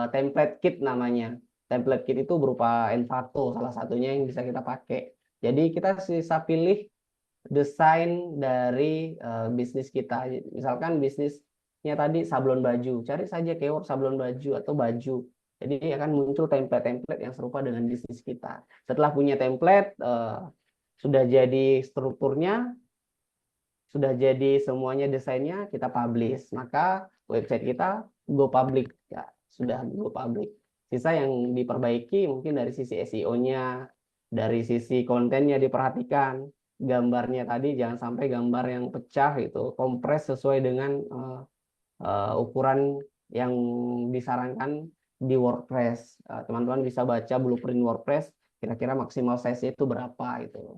template kit namanya. Template kit itu berupa Envato salah satunya yang bisa kita pakai. Jadi kita bisa pilih desain dari bisnis kita. Misalkan bisnisnya tadi sablon baju, cari saja keyword sablon baju atau baju. Jadi akan muncul template-template yang serupa dengan bisnis kita. Setelah punya template, sudah jadi strukturnya, sudah jadi semuanya desainnya, kita publish. Maka website kita go public. Ya, sudah go public. Sisa yang diperbaiki mungkin dari sisi SEO-nya, dari sisi kontennya diperhatikan. Gambarnya tadi jangan sampai gambar yang pecah itu kompres sesuai dengan ukuran yang disarankan di WordPress. Teman-teman bisa baca blueprint WordPress, kira-kira maksimal size itu berapa itu.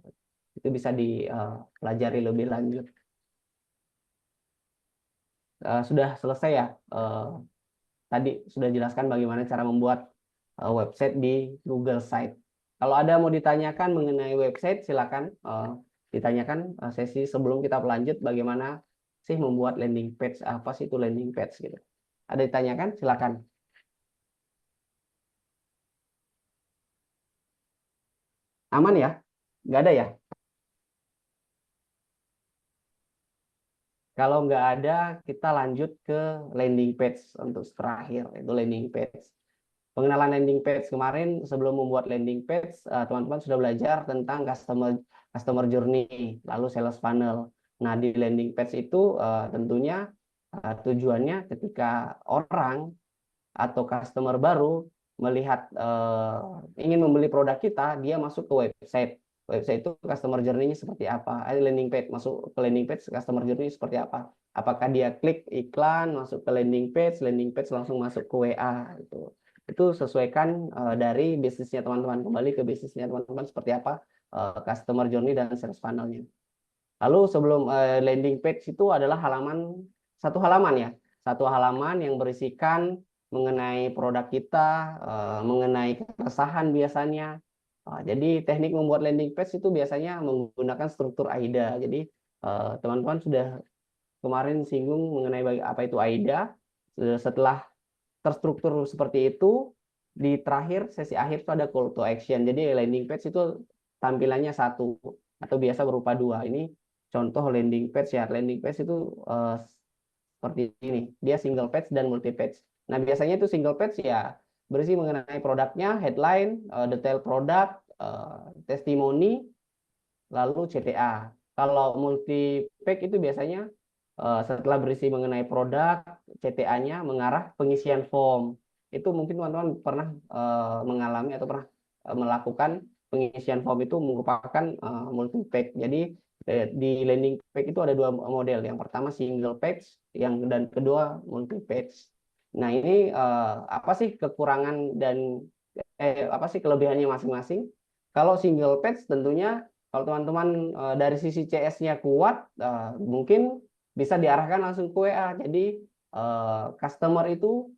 Itu bisa dipelajari lebih lanjut. Sudah selesai ya. Tadi sudah jelaskan bagaimana cara membuat website di Google Site. Kalau ada mau ditanyakan mengenai website, silakan ditanyakan sesi sebelum kita lanjut bagaimana sih membuat landing page, apa sih itu landing page gitu. Ada ditanyakan? Silakan. Aman ya? Nggak ada ya? Kalau nggak ada, kita lanjut ke landing page untuk terakhir, itu landing page. Pengenalan landing page kemarin, sebelum membuat landing page, teman-teman sudah belajar tentang customer journey, lalu sales funnel. Nah, di landing page itu tentunya tujuannya ketika orang atau customer baru melihat ingin membeli produk kita, dia masuk ke website. Website itu customer journey-nya seperti apa? Landing page, masuk ke landing page, customer journey seperti apa? Apakah dia klik iklan, masuk ke landing page langsung masuk ke WA gitu. Itu sesuaikan dari bisnisnya teman-teman, kembali ke bisnisnya teman-teman seperti apa customer journey dan sales funnel-nya. Lalu sebelum landing page itu adalah satu halaman ya, satu halaman yang berisikan mengenai produk kita, mengenai keresahan biasanya. Jadi teknik membuat landing page itu biasanya menggunakan struktur AIDA. Jadi teman-teman sudah kemarin singgung mengenai apa itu AIDA. Setelah terstruktur seperti itu, di terakhir sesi akhir itu ada call to action. Jadi landing page itu tampilannya satu atau biasa berupa dua. Ini contoh landing page ya. Landing page itu seperti ini. Dia single page dan multi page. Nah, biasanya itu single page ya berisi mengenai produknya, headline, detail produk, testimoni, lalu CTA. Kalau multi page itu biasanya setelah berisi mengenai produk, CTA-nya mengarah pengisian form. Itu mungkin teman-teman pernah mengalami atau pernah melakukan pengisian form itu merupakan multi page. Jadi di landing page itu ada dua model. Yang pertama single page, dan kedua multi page. Nah, ini apa sih kekurangan dan apa sih kelebihannya masing-masing? Kalau single page tentunya kalau teman-teman dari sisi CS-nya kuat, mungkin bisa diarahkan langsung ke WA. Jadi customer itu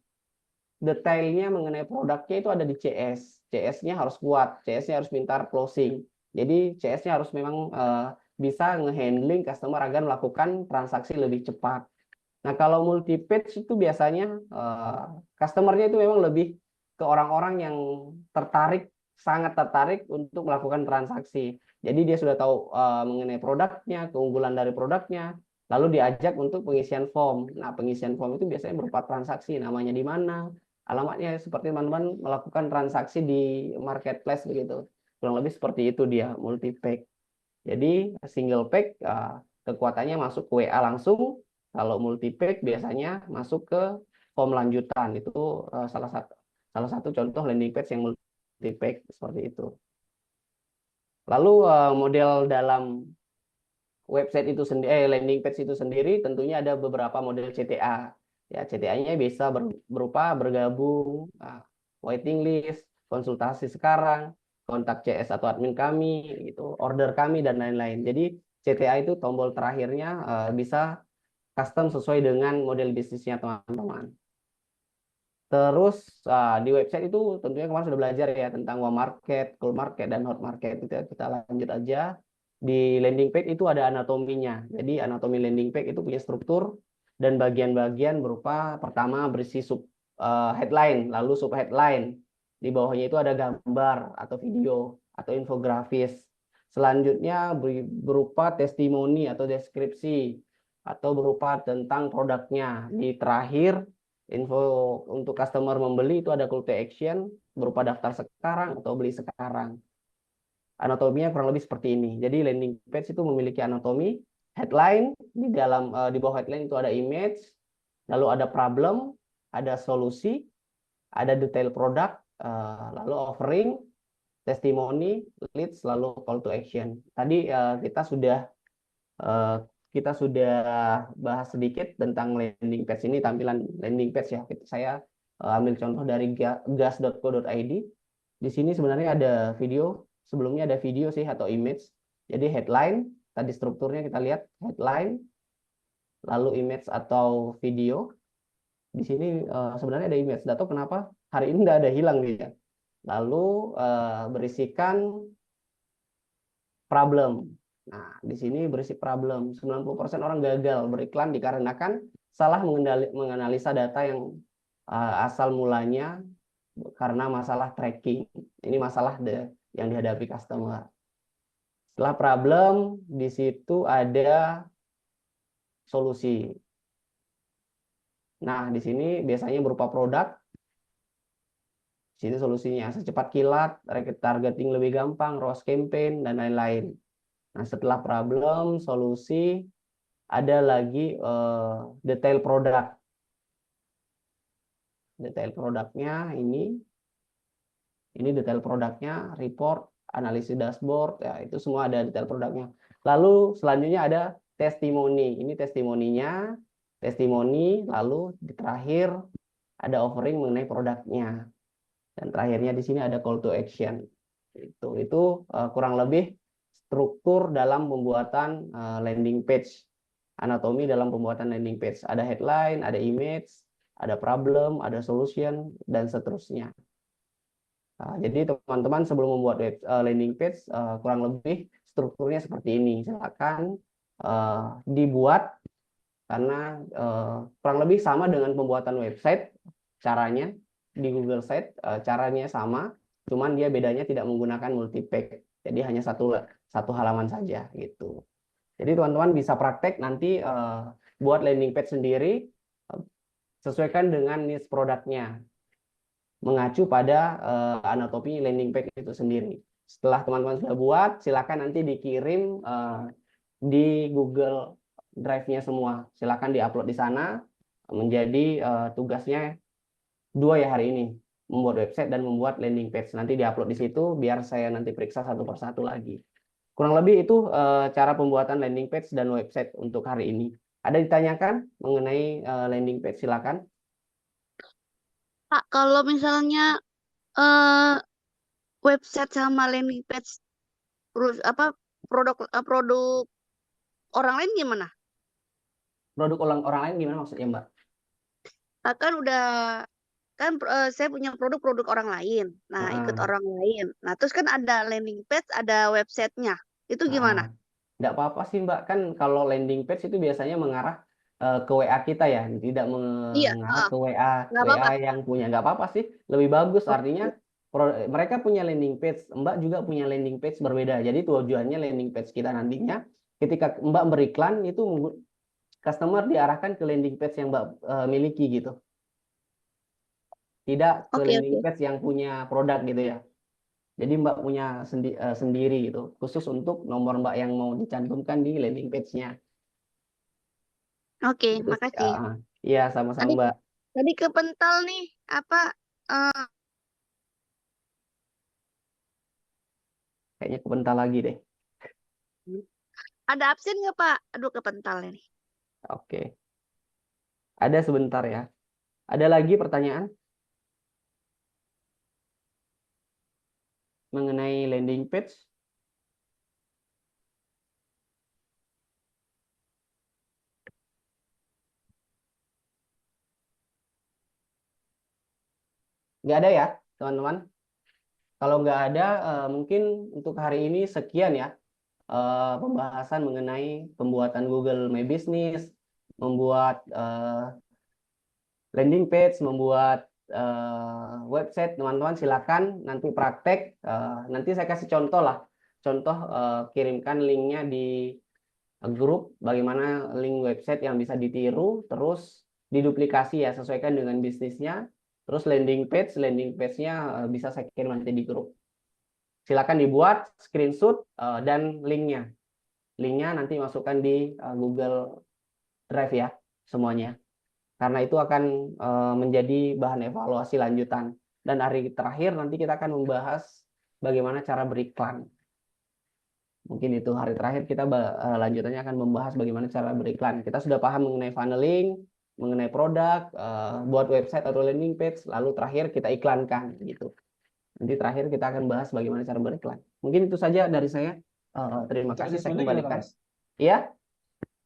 detailnya mengenai produknya itu ada di CS. CS-nya harus kuat, CS-nya harus pintar closing. Jadi CS-nya harus memang bisa nge-handling customer agar melakukan transaksi lebih cepat. Nah, kalau multi page itu biasanya customer-nya itu memang lebih ke orang-orang yang sangat tertarik untuk melakukan transaksi. Jadi dia sudah tahu mengenai produknya, keunggulan dari produknya, lalu diajak untuk pengisian form. Nah, pengisian form itu biasanya berupa transaksi, namanya di mana, alamatnya seperti teman-teman melakukan transaksi di marketplace begitu. Kurang lebih seperti itu dia multi page. Jadi single page kekuatannya masuk ke WA langsung. Kalau multi page biasanya masuk ke form lanjutan. Itu salah satu contoh landing page yang multi page seperti itu. Lalu model dalam website itu sendiri, landing page itu sendiri tentunya ada beberapa model CTA. Ya, CTA-nya bisa berupa bergabung, waiting list, konsultasi sekarang, kontak CS atau admin kami, gitu, order kami dan lain-lain. Jadi CTA itu tombol terakhirnya bisa custom sesuai dengan model bisnisnya teman-teman. Terus di website itu tentunya kemarin sudah belajar ya tentang warm market, cold market, dan hot market. Kita lanjut aja. Di landing page itu ada anatominya. Jadi anatomi landing page itu punya struktur dan bagian-bagian berupa pertama berisi headline, lalu sub headline. Di bawahnya itu ada gambar atau video atau infografis. Selanjutnya berupa testimoni atau deskripsi atau berupa tentang produknya. Di terakhir info untuk customer membeli itu ada call to action berupa daftar sekarang atau beli sekarang. Anatominya kurang lebih seperti ini. Jadi landing page itu memiliki anatomi, headline, di bawah headline itu ada image, lalu ada problem, ada solusi, ada detail produk, lalu offering, testimoni, leads, lalu call to action. Tadi kita sudah bahas sedikit tentang landing page ini, tampilan landing page ya. Saya ambil contoh dari gas.co.id. Di sini sebenarnya ada video, sebelumnya ada video sih atau image. Jadi headline, tadi strukturnya kita lihat headline, lalu image atau video. Di sini sebenarnya ada image. Tidak tahu kenapa hari ini tidak ada, hilang dia. Lalu berisikan problem. Nah, di sini berisi problem. 90% orang gagal beriklan dikarenakan salah menganalisa data yang asal mulanya karena masalah tracking. Ini masalah yang dihadapi customer. Setelah problem, di situ ada solusi. Nah, di sini biasanya berupa produk. Di sini solusinya secepat kilat, targeting lebih gampang, ROAS campaign, dan lain-lain. Nah, setelah problem, solusi, ada lagi detail produk. Detail produknya ini detail produknya, report, analisis dashboard, ya itu semua ada detail produknya. Lalu selanjutnya ada testimoni. Ini testimoninya, testimoni, lalu di terakhir ada offering mengenai produknya. Dan terakhirnya di sini ada call to action. Itu kurang lebih struktur dalam pembuatan landing page. Anatomi dalam pembuatan landing page. Ada headline, ada image, ada problem, ada solution, dan seterusnya. Nah, jadi teman-teman sebelum membuat landing page kurang lebih strukturnya seperti ini. Silakan dibuat karena kurang lebih sama dengan pembuatan website caranya di Google Site caranya sama, cuman dia bedanya tidak menggunakan multi-page. Jadi hanya satu halaman saja gitu. Jadi teman-teman bisa praktek nanti buat landing page sendiri sesuaikan dengan niche produknya. Mengacu pada anatomi landing page itu sendiri. Setelah teman-teman sudah buat, silakan nanti dikirim di Google Drive-nya semua. Silakan diupload di sana. Menjadi tugasnya 2 ya hari ini, membuat website dan membuat landing page. Nanti diupload di situ, biar saya nanti periksa satu persatu lagi. Kurang lebih itu cara pembuatan landing page dan website untuk hari ini. Ada ditanyakan mengenai landing page? Silakan. Pak, kalau misalnya website sama landing page produk orang lain gimana? Produk orang lain gimana maksudnya, Mbak? Saya punya produk orang lain. Nah, ikut orang lain. Nah, terus kan ada landing page, ada websitenya. Itu gimana? Tidak apa-apa sih, Mbak. Kan kalau landing page itu biasanya mengarah ke WA kita ya, tidak mengarah ke WA yang punya. Nggak apa-apa sih, lebih bagus. Artinya mereka punya landing page, Mbak juga punya landing page berbeda. Jadi tujuannya landing page kita nantinya, ketika Mbak beriklan itu customer diarahkan ke landing page yang Mbak miliki gitu. Tidak ke landing page yang punya produk gitu ya. Jadi Mbak punya sendiri gitu, khusus untuk nomor Mbak yang mau dicantumkan di landing page-nya. Oke, makasih. Iya, sama-sama Mbak. Tadi kepental nih, Kayaknya kepental lagi deh. ada absen nggak Pak? Aduh, kepental ini. Oke. Ada sebentar ya. Ada lagi pertanyaan? Mengenai landing page? Nggak ada ya, teman-teman? Kalau nggak ada, mungkin untuk hari ini sekian ya. Pembahasan mengenai pembuatan Google My Business, membuat landing page, membuat website. Teman-teman silakan nanti praktek. Nanti saya kasih contoh lah. Contoh kirimkan linknya di grup bagaimana link website yang bisa ditiru, terus diduplikasi ya sesuaikan dengan bisnisnya. Terus landing page-nya bisa saya kirim nanti di grup. Silakan dibuat screenshot dan linknya. Linknya nanti masukkan di Google Drive ya semuanya. Karena itu akan menjadi bahan evaluasi lanjutan. Dan hari terakhir nanti kita akan membahas bagaimana cara beriklan. Mungkin itu hari terakhir kita lanjutannya akan membahas bagaimana cara beriklan. Kita sudah paham mengenai funneling, mengenai produk, buat website atau landing page, lalu terakhir kita iklankan gitu. Nanti terakhir kita akan bahas bagaimana cara beriklan. Mungkin itu saja dari saya. Terima kasih, saya kembalikan. Iya?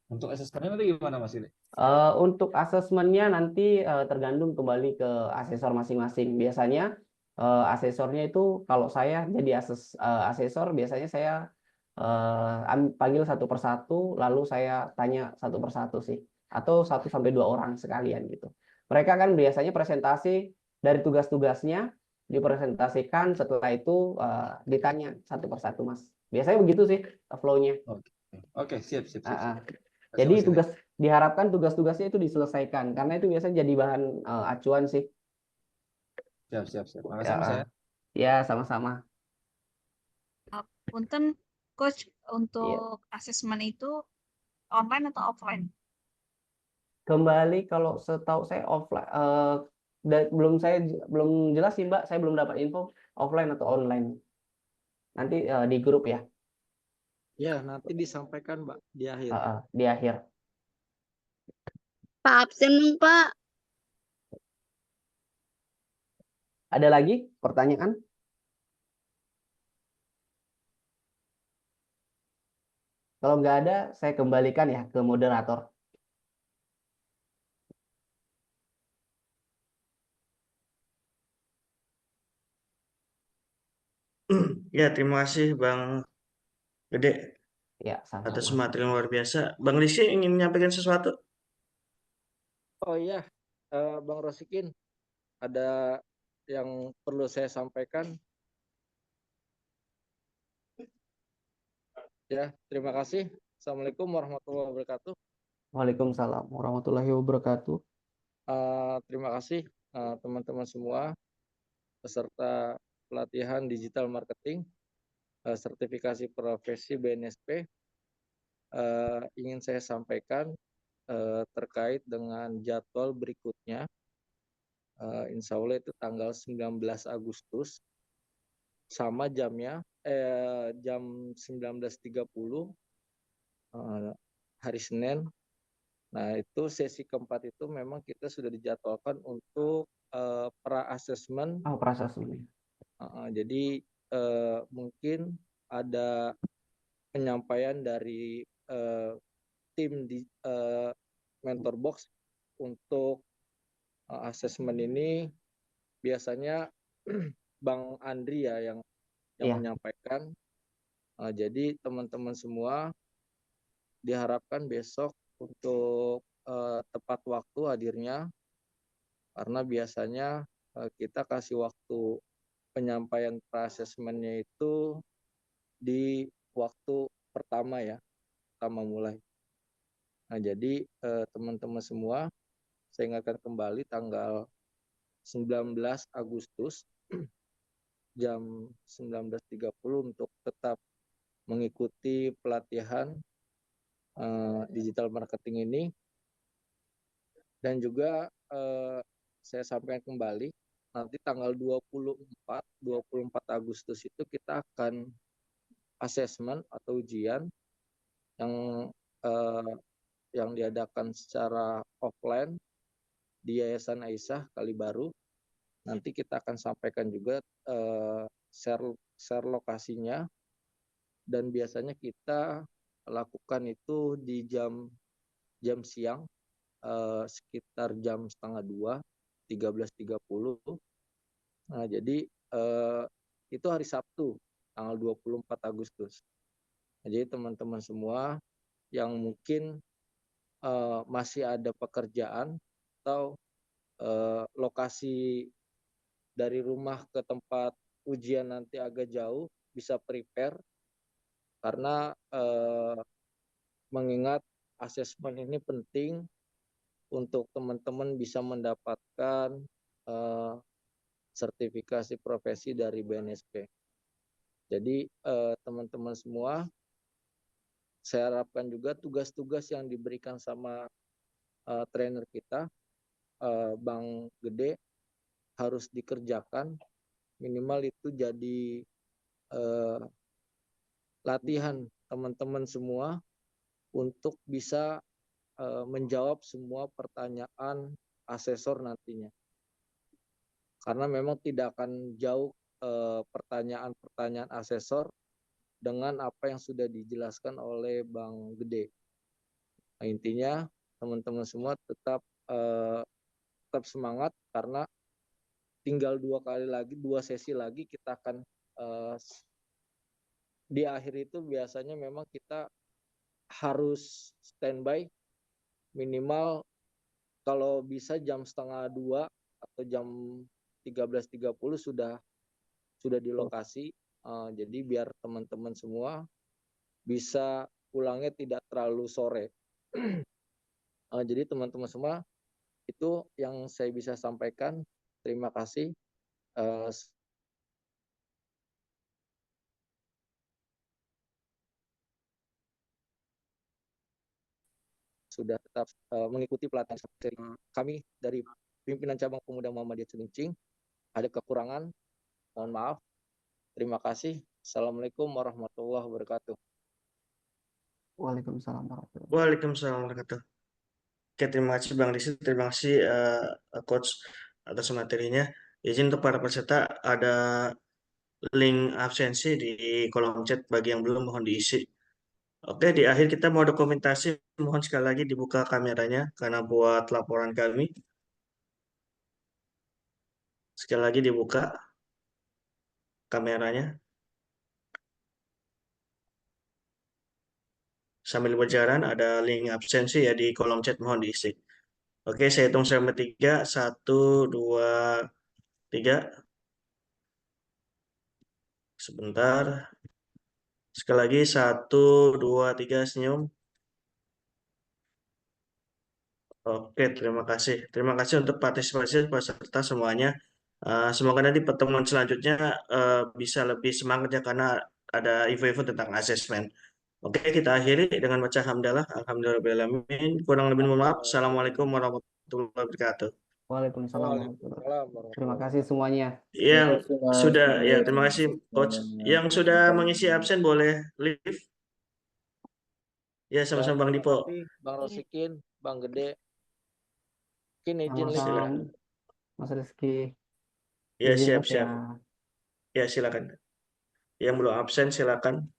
Untuk asesmennya nanti gimana Mas ini? Untuk asesmennya nanti tergantung kembali ke asesor masing-masing. Biasanya asesornya itu kalau saya jadi asesor biasanya saya panggil satu persatu, lalu saya tanya satu persatu sih, atau 1 sampai 2 orang sekalian gitu. Mereka kan biasanya presentasi dari tugas-tugasnya dipresentasikan, setelah itu ditanya satu persatu, Mas. Biasanya begitu sih flow-nya. Oke, siap. Jadi Mas Ile. diharapkan tugas-tugasnya itu diselesaikan, karena itu biasanya jadi bahan acuan sih. Siap. Makasih Mas ya. Ya, sama-sama. Punten, Coach, Iya. untuk asesmen itu online atau offline? Kembali kalau setahu saya offline, belum jelas sih Mbak, saya belum dapat info offline atau online. Nanti di grup ya, Ya, nanti disampaikan Mbak di akhir. di akhir. Pak absen dong, Pak. Ada lagi pertanyaan? Kalau nggak ada, saya kembalikan ya ke moderator. Ya, terima kasih Bang Gede Ya, atas sama-sama. materi yang luar biasa. Bang Rizky ingin menyampaikan sesuatu? Oh iya, Bang Rosikin, ada yang perlu saya sampaikan. Ya, terima kasih. Assalamualaikum warahmatullahi wabarakatuh. Waalaikumsalam warahmatullahi wabarakatuh. Terima kasih teman-teman semua peserta pelatihan digital marketing sertifikasi profesi BNSP. Ingin saya sampaikan terkait dengan jadwal berikutnya. Insya Allah itu tanggal 19 Agustus sama jamnya jam 19.30 hari Senin. Nah, itu sesi keempat itu memang kita sudah dijadwalkan untuk pra-assessment. Pra-assessment. Jadi mungkin ada penyampaian dari tim di Mentor Box untuk asesmen ini. Biasanya Bang Andri ya yang menyampaikan. Jadi teman-teman semua diharapkan besok untuk tepat waktu hadirnya, karena biasanya kita kasih waktu penyampaian pra-assessment-nya itu di waktu pertama mulai. Nah, jadi teman-teman semua, saya ingatkan kembali tanggal 19 Agustus jam 19.30 untuk tetap mengikuti pelatihan digital marketing ini. Dan juga saya sampaikan kembali, nanti tanggal 24 Agustus itu kita akan asesmen atau ujian yang diadakan secara offline di Yayasan Aisyah Kalibaru. Nanti kita akan sampaikan juga share lokasinya, dan biasanya kita lakukan itu di jam siang sekitar jam 1:30, 13.30. Nah, jadi itu hari Sabtu tanggal 24 Agustus. Nah, jadi teman-teman semua yang mungkin masih ada pekerjaan atau lokasi dari rumah ke tempat ujian nanti agak jauh, bisa prepare, karena mengingat asesmen ini penting untuk teman-teman bisa mendapatkan sertifikasi profesi dari BNSP. Jadi teman-teman semua, saya harapkan juga tugas-tugas yang diberikan sama trainer kita, Bang Gede, harus dikerjakan. Minimal itu jadi latihan teman-teman semua untuk bisa menjawab semua pertanyaan asesor nantinya. Karena memang tidak akan jauh pertanyaan-pertanyaan asesor dengan apa yang sudah dijelaskan oleh Bang Gede. Nah, intinya teman-teman semua tetap semangat, karena tinggal 2 sesi lagi kita akan di akhir itu biasanya memang kita harus standby minimal kalau bisa jam 1:30 atau jam 13.30 sudah di lokasi. Jadi biar teman-teman semua bisa pulangnya tidak terlalu sore. Jadi teman-teman semua, itu yang saya bisa sampaikan. Terima kasih. Sudah tetap mengikuti pelatihan dari kami dari pimpinan cabang pemuda Muhammadiyah Cilincing. Ada kekurangan, mohon maaf. Terima kasih. Assalamualaikum warahmatullahi wabarakatuh. Waalaikumsalam warahmatullahi wabarakatuh. Waalaikumsalam warahmatullahi wabarakatuh. Oke, terima kasih Bang Disi, terima kasih Coach atas materinya. Izin untuk para peserta, ada link absensi di kolom chat, bagi yang belum mohon diisi. Oke, di akhir kita mau dokumentasi, mohon sekali lagi dibuka kameranya karena buat laporan kami. Sekali lagi dibuka kameranya. Sambil berjalan ada link absensi ya di kolom chat, mohon diisi. Oke, saya hitung sampai 3. 1, 2, 3. Sebentar. Sekali lagi 1, 2, 3, senyum. Oke, terima kasih. Terima kasih untuk partisipasi peserta semuanya. Semoga nanti pertemuan selanjutnya bisa lebih semangat ya, karena ada info-info tentang asesmen. Oke, kita akhiri dengan baca hamdalah. Alhamdulillahirrahmanirrahim. Kurang lebih mohon maaf. Assalamualaikum warahmatullahi wabarakatuh. Waalaikumsalam warahmatullahi wabarakatuh. Terima kasih semuanya. Yang sudah, ya terima kasih Coach. Yang sudah mengisi absen boleh leave. Ya, sama-sama Bang Dipo. Terima kasih Bang Rosikin, Bang Gede. Mungkin izin live. Sama-sama Mas Rizky. Ya, Izin, Mas, siap-siap. Ya, silakan. Yang belum absen silakan.